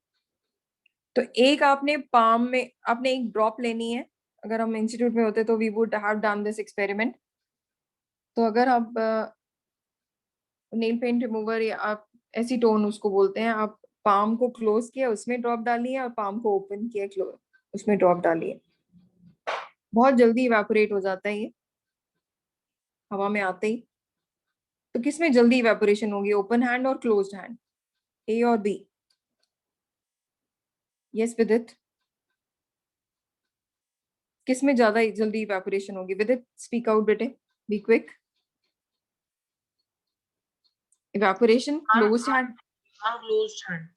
तो एक आपने पाम में आपने एक ड्रॉप लेनी है. अगर हम इंस्टीट्यूट में होते तो we would have done this experiment. तो अगर आप नेल पेंट रिमूवर या आप एसीटोन उसको बोलते हैं, आप पाम को क्लोज किया, उसमें ड्रॉप डालिए, और पाम को ओपन किया, उसमें ड्रॉप डालिए. बहुत जल्दी इवेपोरेट हो जाता है ये हवा में आते ही. तो किसमें जल्दी इवेपोरेशन होगी, ओपन हैंड और क्लोज्ड हैंड, ए और बी? यस विदित, किसमें ज्यादा जल्दी इवेपोरेशन होगी? विदित स्पीक आउट बेटे, be quick. Evaporation closed hand, Ma'am, closed hand.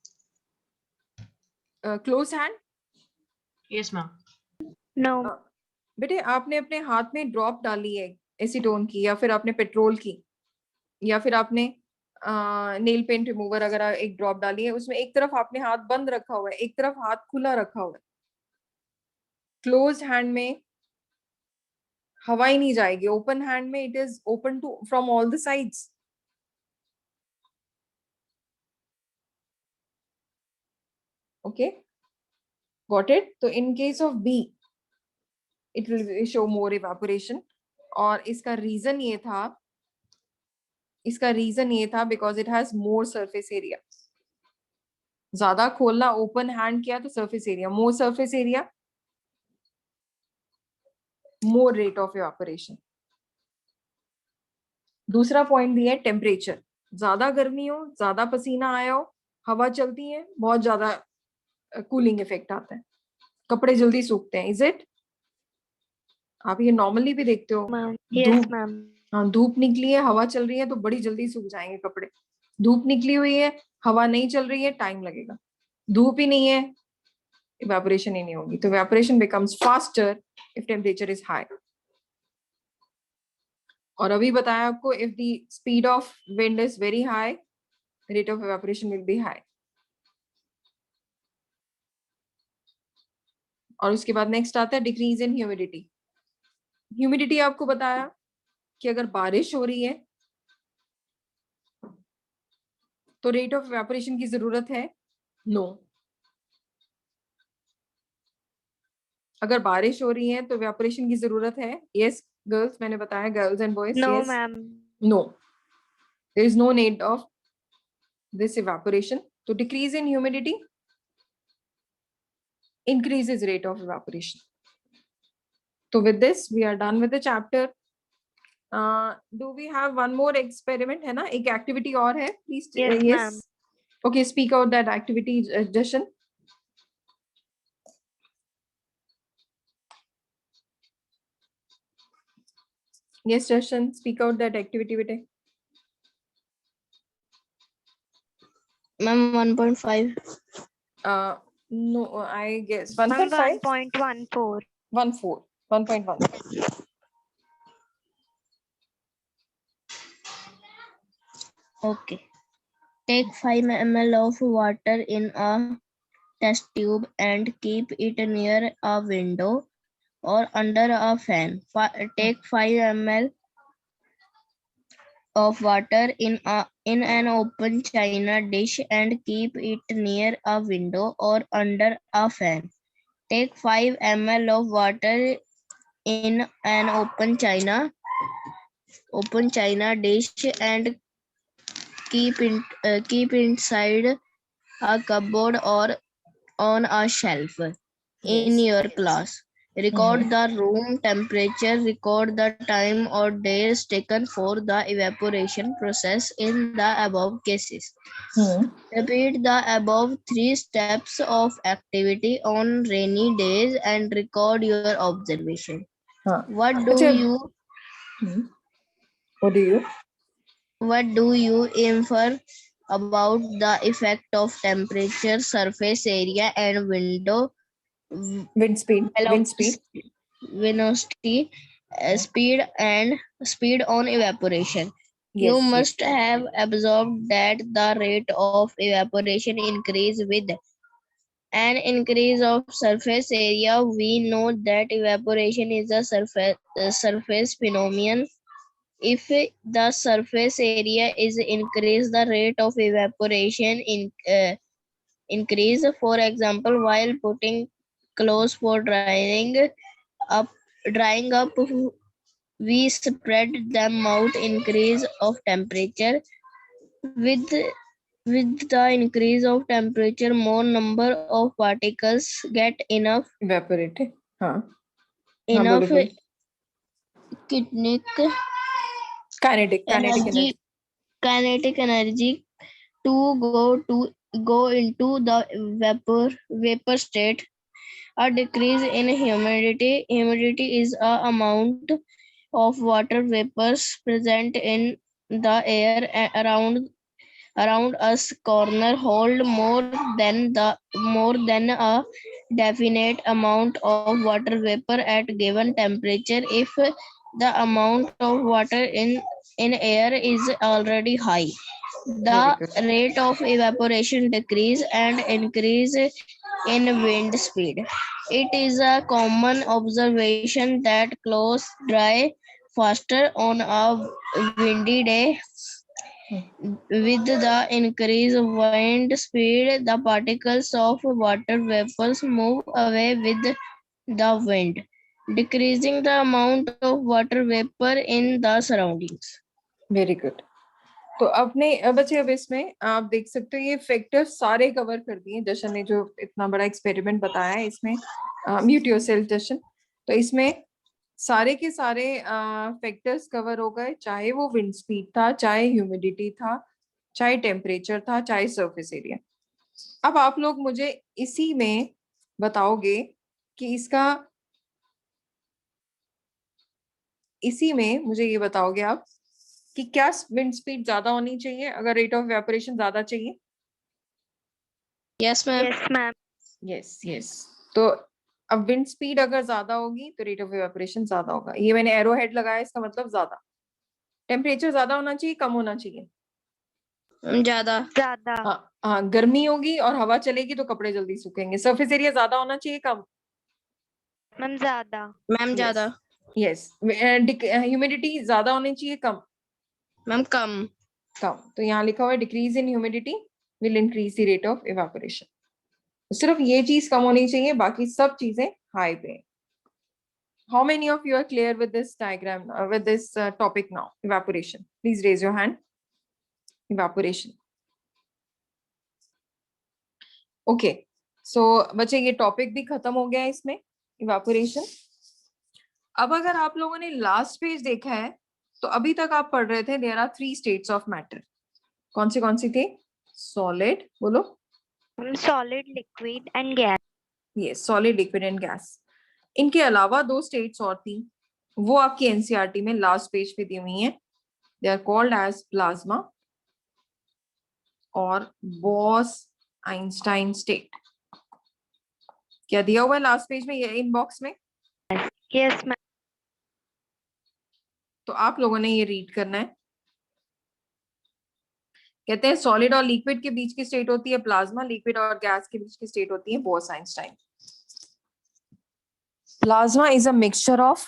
Closed hand. Yes, ma'am. No. बेटे आपने अपने हाथ में ड्रॉप डाली है एसीटोन की, या फिर आपने पेट्रोल की, या फिर आपने नेल पेंट रिमूवर अगर एक ड्रॉप डाली है, उसमें एक तरफ आपने हाथ बंद रखा हुआ है, एक तरफ हाथ खुला रखा हुआ है. क्लोज्ड हैंड में हवा ही नहीं जाएगी. ओपन हैंड में it is open to from all the sides. Okay, got it. तो in case of B it will show more evaporation. और इसका रीजन ये था because it has more surface area. ज्यादा खोलना, ओपन हैंड किया तो surface area, more surface area, more rate of evaporation. दूसरा पॉइंट भी है टेम्परेचर. ज्यादा गर्मी हो, ज्यादा पसीना आया हो, हवा चलती है, बहुत ज्यादा कूलिंग इफेक्ट आता है, कपड़े जल्दी सूखते हैं. Is it? आप ये नॉर्मली भी देखते हो. Ma'am. Yes, ma'am. हाँ, धूप निकली है, हवा चल रही है तो बड़ी जल्दी सूख जाएंगे कपड़े. धूप निकली हुई है, हवा नहीं चल रही है, टाइम लगेगा. धूप ही नहीं है, इवेपोरेशन ही नहीं होगी. तो evaporation becomes faster if temperature is high. और अभी बताया आपको, if the speed of wind is very high, rate of evaporation will be high. और उसके बाद नेक्स्ट आता है डिक्रीज इन ह्यूमिडिटी. ह्यूमिडिटी आपको बताया कि अगर बारिश हो रही है तो रेट ऑफ इवेपोरेशन की जरूरत है? नो. अगर बारिश हो रही है तो इवेपोरेशन की जरूरत है? यस गर्ल्स, मैंने बताया girls and boys. No, yes. ma'am. No, there is no need of this evaporation. So decrease in humidity increases rate of evaporation. So with this we are done with the chapter. Do we have one more experiment? है ना, एक activity और है, please. Yes, Yes. ma'am. Okay, speak out that activity, Jashan. Yes, Jashan, speak out that activity bete. Ma'am, 1.5. No, I guess Ma'am, 1.5. 1.14. 1.4. 1.1. Okay. Take 5 ml of water in a test tube and keep it near a window or under a fan. Take 5 ml of water in an open china dish and keep it near a window or under a fan. Take 5 ml of water in an open china dish and keep inside a cupboard or on a shelf in Yes. your class. Record the room temperature, record the time or days taken for the evaporation process in the above cases. Repeat the above 3 steps of activity on rainy days and record your observation. हाँ. What अच्छा. What do you infer about the effect of temperature, surface area, and wind speed? velocity, speed on evaporation? Yes, You yes. must have observed that the rate of evaporation increase with an increase of surface area. We know that evaporation is a surface phenomenon. If the surface area is increased, the rate of evaporation increase. For example, while putting clothes for drying up, we spread them out. Increase of temperature. With the increase of temperature, more number of particles get enough Evaporated. हाँ. enough बोलो. kinetic Kinetic energy. to go into the vapor state. A decrease in humidity. Humidity is a amount of water vapors present in the air around us. Corner hold more than a definite amount of water vapor at given temperature. If the amount of water in air is already high, the rate of evaporation decrease and increase in wind speed. It is a common observation that clothes dry faster on a windy day. With the increased wind speed, the particles of water vapors move away with the wind, decreasing the amount of water vapor in the surroundings. Very good. तो अपने बच्चे अब इसमें आप देख सकते हो ये फैक्टर्स सारे कवर कर दिए जशन ने जो इतना बड़ा एक्सपेरिमेंट बताया है इसमें. म्यूट योरसेल्फ जशन. तो इसमें सारे के सारे फैक्टर्स कवर हो गए, चाहे वो विंड स्पीड था, चाहे ह्यूमिडिटी था, चाहे टेम्परेचर था, चाहे सरफेस एरिया. अब आप लोग मुझे इसी में बताओगे कि इसी में मुझे ये बताओगे आप कि क्या विंड स्पीड ज्यादा होनी चाहिए अगर रेट ऑफ इवेपोरेशन ज्यादा चाहिए? Yes, ma'am. Yes, ma'am. Yes. तो अब विंड स्पीड अगर ज्यादा होगी तो रेट ऑफ इवेपोरेशन ज्यादा होगा. ये मैंने एरो हेड लगाया, इसका मतलब ज्यादा. टेम्परेचर ज्यादा होना चाहिए, कम होना चाहिए? ज्यादा। ज्यादा। हाँ, गर्मी होगी और हवा चलेगी तो कपड़े जल्दी सूखेंगे। सरफेस एरिया ज्यादा होना चाहिए कम? मैम ज्यादा। मैम ज्यादा। यस। ह्यूमिडिटी ज्यादा होनी चाहिए कम? मैम कम। कम। तो यहाँ लिखा हुआ है decrease in humidity will increase the rate of evaporation. सिर्फ ये चीज कम होनी चाहिए, बाकी सब चीजें हाई पे। How many of you are clear with this diagram, with this topic now? Evaporation. Please raise your hand. Evaporation. Okay. So बच्चे ये टॉपिक भी खत्म हो गया है इसमें, इवापोरेशन। अब अगर आप लोगों ने लास्ट पेज देखा है तो अभी तक आप पढ़ रहे थे there are 3 states of matter. कौन सी थे? सॉलिड, बोलो। Solid, liquid and gas. Yes, solid, liquid and gas. इनके अलावा 2 स्टेट्स और थी, वो आपकी एनसीईआरटी में लास्ट पेज पे दी हुई है। They are called as plasma और बॉस आइंस्टाइन स्टेट। क्या दिया हुआ है लास्ट पेज में, ये इनबॉक्स में? Yes ma'am. तो आप लोगों ने ये रीड करना है। कहते हैं सॉलिड और लिक्विड के बीच की स्टेट होती है प्लाज्मा, लिक्विड और गैस के बीच की स्टेट होती है boss Einstein. Plasma is a mixture of,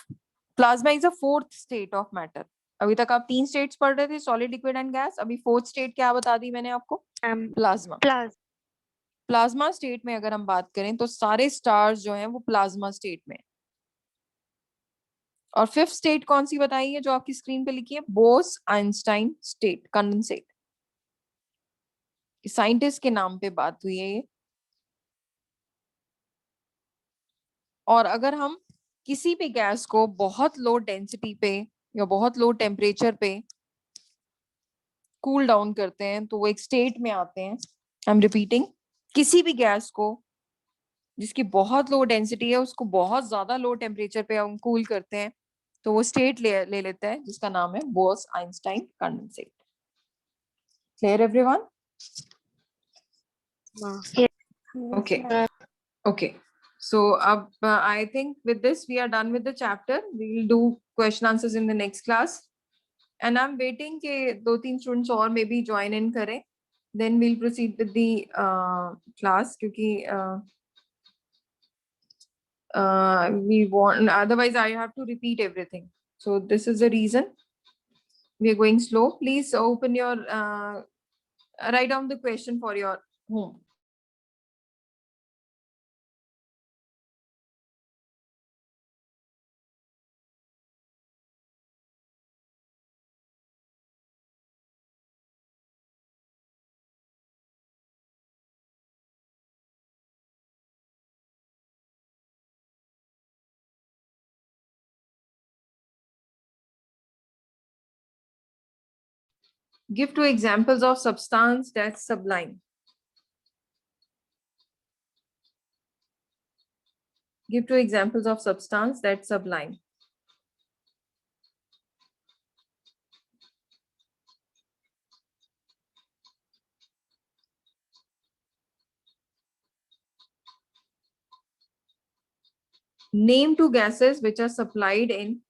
plasma is a 4th state of matter. अभी तक आप 3 स्टेट्स पढ़ रहे थे, सॉलिड, लिक्विड एंड गैस। अभी 4th स्टेट क्या बता दी मैंने आपको? प्लाज्मा। प्लस। प्लाज्मा स्टेट में अगर हम बात करें तो सारे स्टार्स जो हैं वो प्लाज्मा स्टेट में। और 5th स्टेट कौन सी बताई है जो आपकी स्क्रीन पे लिखी है? Bose Einstein state, condensate. Scientist के नाम पे बात हुई है ये। और अगर हम किसी भी गैस को बहुत लो डेंसिटी पे या बहुत लो टेम्परेचर पे कूल डाउन करते हैं तो वो एक स्टेट में आते हैं। आई एम रिपीटिंग, किसी भी गैस को जिसकी बहुत लो डेंसिटी है उसको बहुत ज्यादा लो टेम्परेचर पे हम कूल करते हैं तो वो स्टेट ले लेता है जिसका नाम है Bose Einstein condensate. Clear everyone? Okay. Okay. So I think with this we are done with the chapter. We will do question answers in the next class. And I'm waiting कि 2-3 students और maybe join in करें. Then we'll proceed with the class क्योंकि we want, otherwise I have to repeat everything. So this is the reason we are going slow. Please open your write down the question for your home. Give 2 examples of substance that's sublime. Give 2 examples of substance that's sublime. Name 2 gases which are supplied in,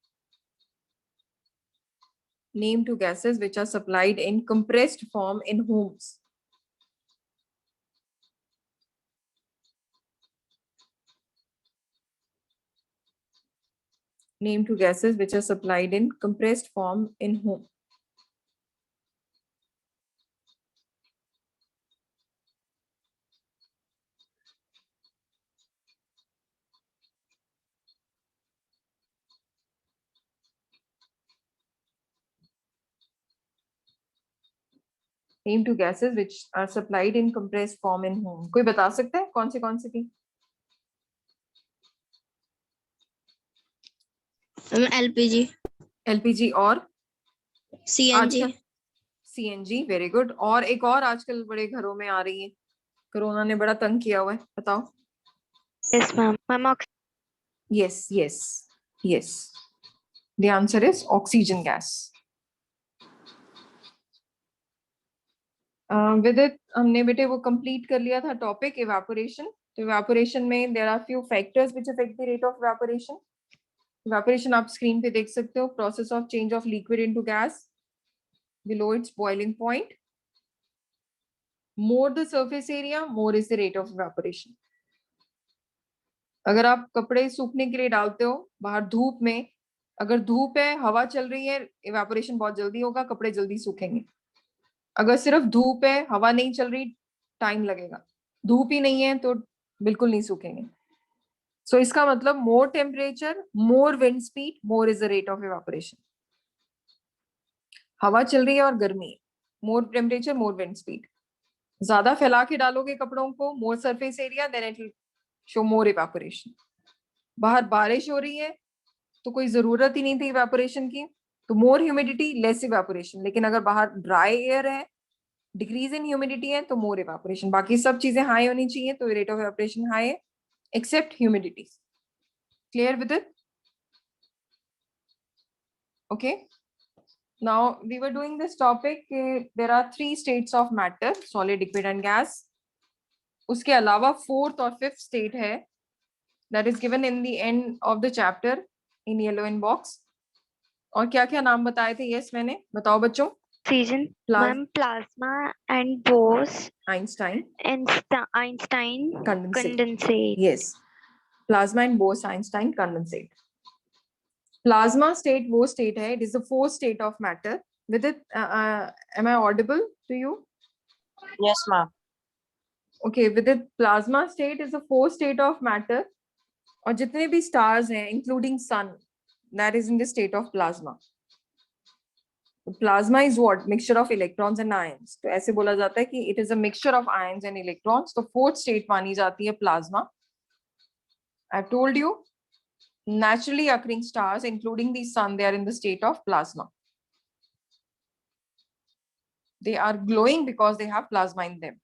name 2 gases which are supplied in compressed form in homes. Name 2 gases which are supplied in compressed form in home. Name 2 gases which are supplied in compressed form in home. कोई बता सकता है कौन सी थी? LPG. LPG और CNG. CNG, very good. और एक और आजकल बड़े घरों में आ रही है, कोरोना ने बड़ा तंग किया हुआ है, बताओ। Yes ma'am. Ma'am Yes, yes, yes. The answer is oxygen gas. With it हमने बेटे वो कंप्लीट कर लिया था टॉपिक इवेपोरेशन। तो इवेपोरेशन में there are few factors which affect the rate of evaporation. Evaporation आप स्क्रीन पे देख सकते हो, process of change of liquid into gas below its boiling point. more the surface area, more is the rate of evaporation. अगर आप कपड़े सूखने के लिए डालते हो बाहर धूप में, अगर धूप है, हवा चल रही है, इवेपोरेशन बहुत जल्दी होगा, कपड़े जल्दी सूखेंगे. अगर सिर्फ धूप है, हवा नहीं चल रही, टाइम लगेगा. धूप ही नहीं है तो बिल्कुल नहीं सूखेंगे. सो इसका मतलब more temperature, more wind speed, more is the rate of evaporation. हवा चल रही है और गर्मी है, more temperature, more wind speed. ज्यादा फैला के डालोगे कपड़ों को, more surface area, then it will show more evaporation. बाहर बारिश हो रही है तो कोई जरूरत ही नहीं थी इवेपोरेशन की, तो मोर ह्यूमिडिटी, लेस इवेपोरेशन. लेकिन अगर बाहर ड्राई एयर है, डिक्रीज इन ह्यूमिडिटी है, तो मोर इवेपोरेशन. बाकी सब चीजें हाई होनी चाहिए तो रेट ऑफ इवेपोरेशन हाई है, except humidity. Clear with it? Okay. Now we were doing this topic. There are 3 states of matter: solid, liquid, and gas. उसके अलावा 4th और 5th state है, that is given in the end of the chapter in yellow in box. और क्या क्या नाम बताए थे? Yes, मैंने. बताओ बच्चों. Oxygen, ma'am, plasma and Bose, Einstein. Einstein, Condensate. condensate. Yes. Plasma and Bose Einstein condensate. Plasma state वो state है, it is the 4th state of matter. With it, am I audible to you? Yes, ma'am. Okay, with it, plasma state is the 4th state of matter. और जितने भी stars हैं, including sun, that is in the state of plasma. Plasma is what? Mixture of electrons and ions. तो ऐसे बोला जाता है कि it is a mixture of ions and electrons. तो 4th state मानी जाती है plasma. I've told you, naturally occurring stars, including the sun, they are in the state of plasma. They are glowing because they have plasma in them.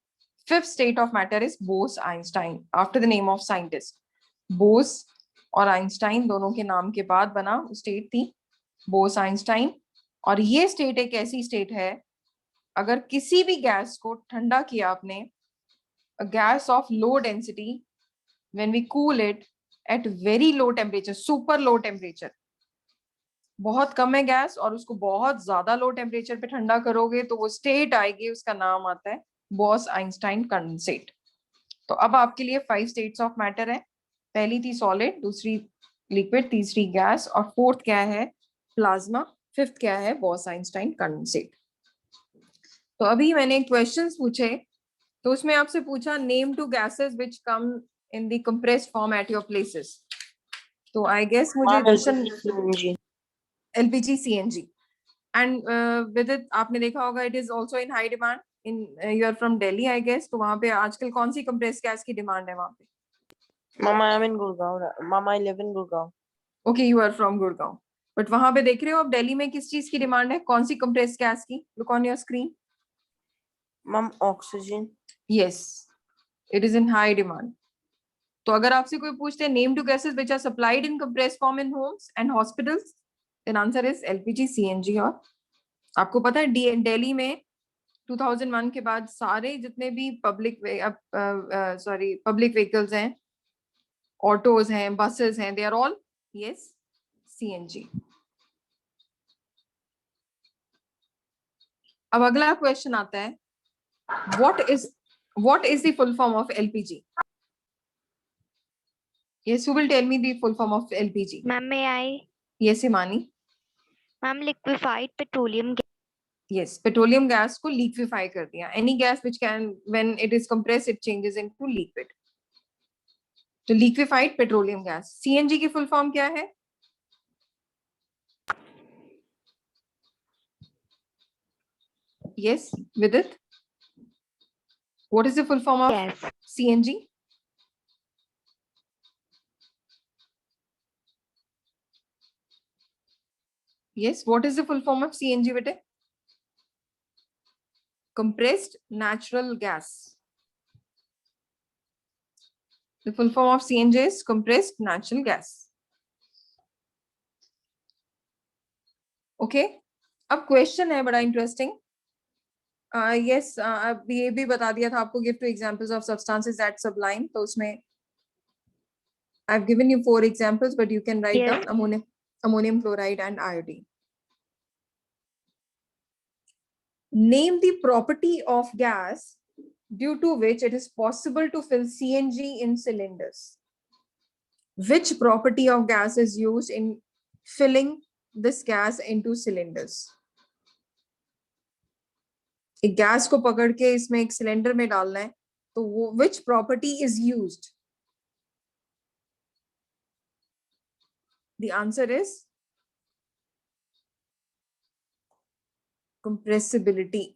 5th state of matter is Bose-Einstein, after the name of scientist. Bose और Einstein दोनों के नाम के बाद बना state थी Bose-Einstein. और ये स्टेट एक ऐसी स्टेट है, अगर किसी भी गैस को ठंडा किया आपने, a gas of low density, when we cool it at very low temperature, super low temperature, बहुत कम है गैस और उसको बहुत ज्यादा लो टेम्परेचर पे ठंडा करोगे तो वो स्टेट आएगी, उसका नाम आता है बॉस-आइंस्टाइन कंडेंसेट. तो अब आपके लिए 5 स्टेट्स ऑफ मैटर है. पहली थी सॉलिड, दूसरी लिक्विड, तीसरी गैस और 4th क्या है? प्लाज्मा. 5th क्या है? Boss-Einstein condensate. तो अभी मैंने क्वेश्चंस पूछे, तो उसमें आपसे पूछा name 2 gases which come in the compressed form at your places. तो आई गेस मुझे CNG. LPG, CNG. And with it, आपने देखा होगा, it is also in high demand. In you are from Delhi, I guess. तो वहाँ पे आजकल कौन सी compressed gas की demand है वहाँ पे? Mama, I'm in Gurgaon. Mama, I live in Gurgaon. Okay, you are from Gurgaon. But वहाँ पे देख रहे हो अब दिल्ली में किस चीज की डिमांड है? कौन सी compressed gas की? Look on your screen. Ma'am, oxygen. Yes, it is in high demand. तो अगर आपसे कोई पूछते हैं name 2 gases which are supplied in compressed form in homes and hospitals, then answer is LPG, CNG. और आपको पता है दिल्ली में 2001 के बाद सारे जितने भी पब्लिक व्हीकल्स हैं, ऑटोज हैं, बसेस हैं, they are all yes CNG. अब अगला क्वेश्चन आता है, what is the full form of LPG? Yes, who will tell me the full form of LPG? Ma'am, may I? Yes, Imani. Ma'am, liquefied petroleum gas. Yes, petroleum gas को liquefy कर दिया. Any gas which can, when it is compressed, it changes into liquid. तो liquefied petroleum gas. CNG की full form क्या है? Yes, with it. What is the full form of Yes. CNG? Yes, what is the full form of CNG, bete? Compressed natural gas. The full form of CNG is compressed natural gas. Okay. अब question है बड़ा interesting. Yes, अब ये भी बता दिया था आपको, give 2 examples of substances that sublime. तो उसमें I've given you 4 examples, but you can write Yes. down ammonium chloride and iodine. Name the property of gas due to which it is possible to fill CNG in cylinders. Which property of gas is used in filling this gas into cylinders? एक gas को पकड़ के इसमें एक cylinder में डालना है, तो वो which property is used? The answer is compressibility.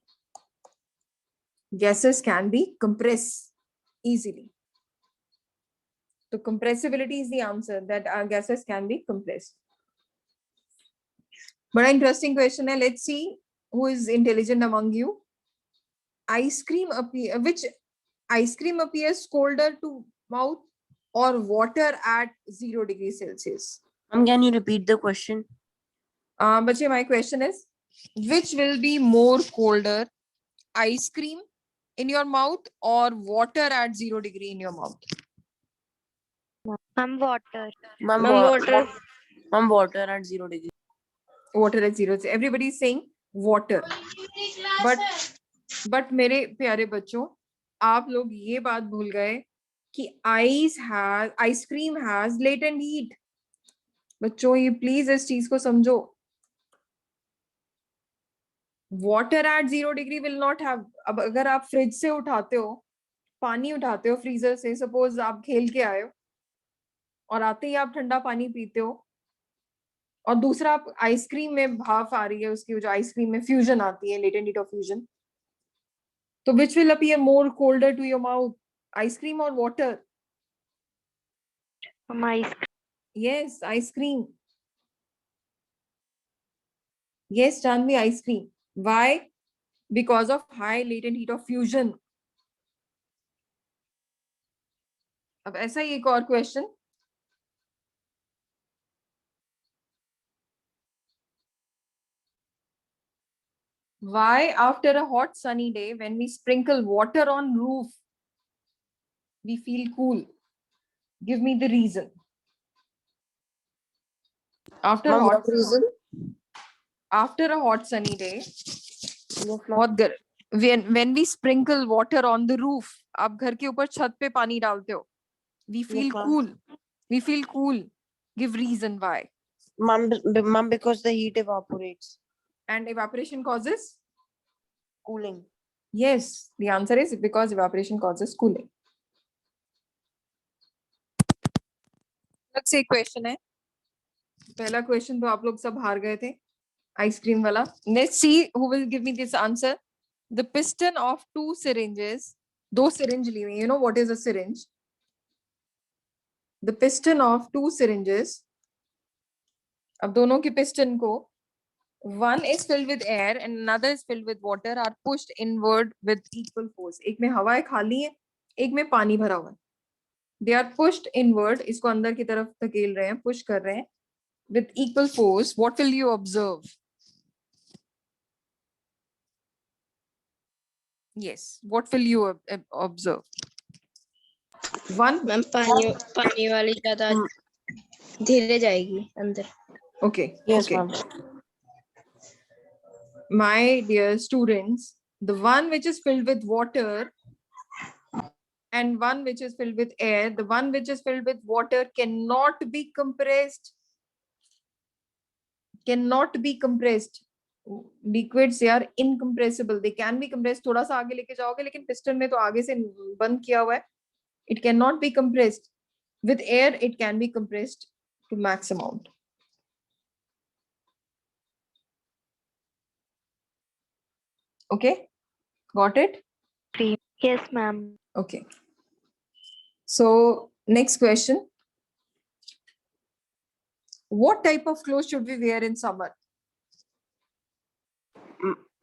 Gases can be compressed easily. So compressibility is the answer, that our gases can be compressed. But an interesting question. Let's see who is intelligent among you. Which ice cream appears colder to mouth or water at 0 degrees Celsius? Can you repeat the question? Bache, my question is, which will be more colder, ice cream in your mouth or water at 0 degree in your mouth? Water. Ma'am, water. Ma'am, water at 0 degree. Water at 0. Everybody is saying water. But मेरे प्यारे बच्चों, आप लोग ये बात भूल गए कि ice cream has latent heat. बच्चों, ये प्लीज इस चीज को समझो. Water at 0 degree will not have. अब अगर आप फ्रिज से उठाते हो, पानी उठाते हो फ्रीजर से, सपोज आप खेल के आए हो और आते ही आप ठंडा पानी पीते हो, और दूसरा आप आइसक्रीम में भाप आ रही है उसकी, जो आइसक्रीम में फ्यूजन आती है, लेटेंट हीट ऑफ फ्यूजन, तो which will appear more colder to your mouth, ice cream or water? Ice cream. Yes, ice cream. Yes, Janvi, ice cream. Why? Because of high latent heat of fusion. अब ऐसा ही एक और question. Why after a hot sunny day, when we sprinkle water on roof, we feel cool? Give me the reason. After Ma'am, hot what reason? After a hot sunny day, when we sprinkle water on the roof, आप घर के ऊपर छत पे पानी डालते हो, we feel Yes, ma'am. cool. We feel cool. Give reason why. Ma'am, because the heat evaporates. And evaporation causes? Cooling. Yes, the answer is because evaporation causes cooling. अलग से एक क्वेश्चन है. पहला क्वेश्चन तो आप लोग सब हार गए थे, आइसक्रीम वाला. Let's see who will give me this answer. The piston of two syringes, दो syringe ली हुई. You know what is a syringe? The piston of two syringes. अब दोनों की piston को, one is filled with air and another is filled with water, are pushed inward with equal force. एक में हवा है खाली है, एक में पानी भरा हुआ है. They are pushed inward. इसको अंदर की तरफ धकेल रहे हैं, push कर रहे हैं with equal force. What will you observe? Yes, what will you observe? One. Ma'am पानी वाली ज्यादा धीरे जाएगी अंदर. Okay. Yes, okay. ma'am. My dear students, the one which is filled with water and one which is filled with air, the one which is filled with water cannot be compressed. Cannot be compressed. Liquids, they are incompressible. They can be compressed. थोड़ा सा आगे लेके जाओगे, लेकिन piston में तो आगे से बंद किया हुआ है. It cannot be compressed. With air, it can be compressed to max amount. Okay, got it? Yes, ma'am. Okay. So next question. What type of clothes should we wear in summer?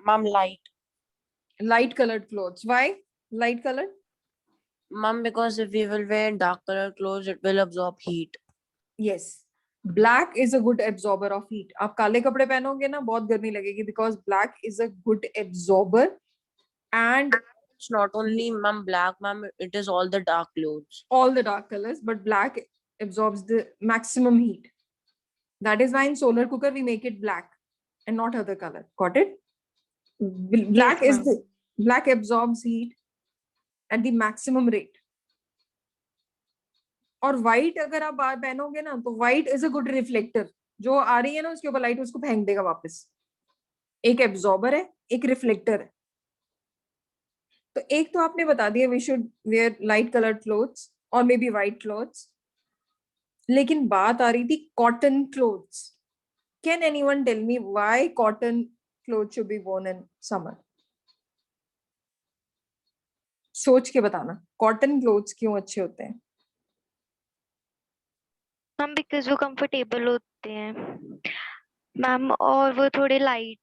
Ma'am, light. Light colored clothes. Why light colored? Ma'am, because if we will wear dark colored clothes, it will absorb heat. Yes. Black is a good absorber of heat. आप काले कपड़े पहनोगे ना, बहुत गर्मी लगेगी, because black is a good absorber. And It's not only ma'am black, ma'am, it is all the dark clothes. all the dark colors, but black absorbs the maximum heat. That is why in solar cooker we make it black and not other color. Got it? Black Yes, is black absorbs heat. at the maximum rate. और white अगर आप बाहर पहनोगे ना तो white is a good reflector. जो आ रही है ना उसके ऊपर लाइट उसको फेंक देगा वापस. एक एब्जॉर्बर है, एक रिफ्लेक्टर है. तो एक तो आपने बता दिया we should wear light coloured clothes और मे बी वाइट क्लोथ्स. लेकिन बात आ रही थी cotton clothes. Can anyone tell me why cotton cloth should be worn in summer? सोच के बताना कॉटन क्लोथ्स क्यों अच्छे होते हैं. मैम बिकॉज वो कंफर्टेबल होते हैं मैम, और वो थोड़े लाइट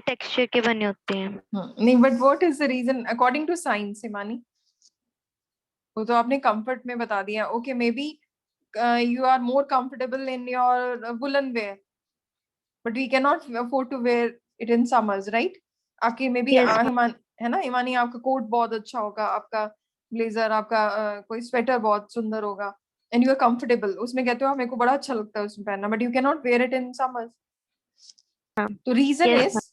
टेक्सचर के बने होते हैं. नहीं, but what is the reason according to science Himani? वो तो आपने कंफर्ट में बता दिया. Okay, maybe you are more comfortable in your woolen wear, but we cannot afford to wear it in summers, right? आपकी मे बी Yes, ma'am. हिमान है ना हिमानी, आपका कोट बहुत अच्छा होगा, आपका ब्लेजर, आपका कोई स्वेटर बहुत सुंदर होगा, एंड यू आर कंफर्टेबल. उसमें कहते हो मेरे को बड़ा अच्छा लगता है उसमें पहनना, but you can not wear it in summers. तो रीजन Yes, इज,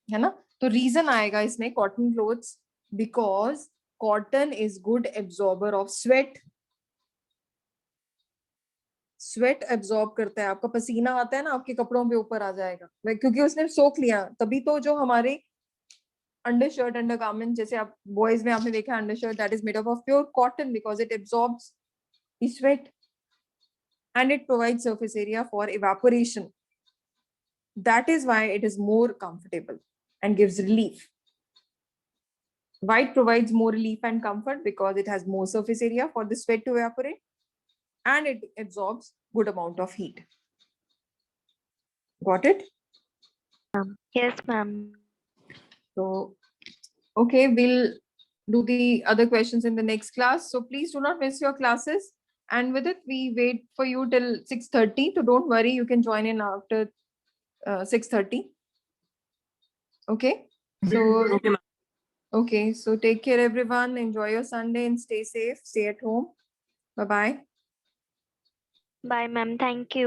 है ना, तो रीजन आएगा इसमें cotton clothes, because cotton is good absorber of sweat. Sweat absorb करता है. आपका पसीना आता है ना, आपके कपड़ों पे ऊपर आ जाएगा क्योंकि उसने सोख लिया. तभी तो जो हमारे अंडरशर्ट, अंडरगारमेंट, जैसे आप बॉयज में आपने देखा undershirt, that is made up of pure cotton because it absorbs the sweat and it provides surface area for evaporation. That is why it is more comfortable and gives relief. White provides more relief and comfort because it has more surface area for the sweat to evaporate and it absorbs good amount of heat. Got it? yes, ma'am. So, okay, we'll do the other questions in the next class. So please do not miss your classes. And with it, we wait for you till 6:30. So don't worry, you can join in after 6:30. Okay? So, okay, so take care, everyone. Enjoy your Sunday and stay safe. Stay at home. Bye-bye. Bye, ma'am. Thank you.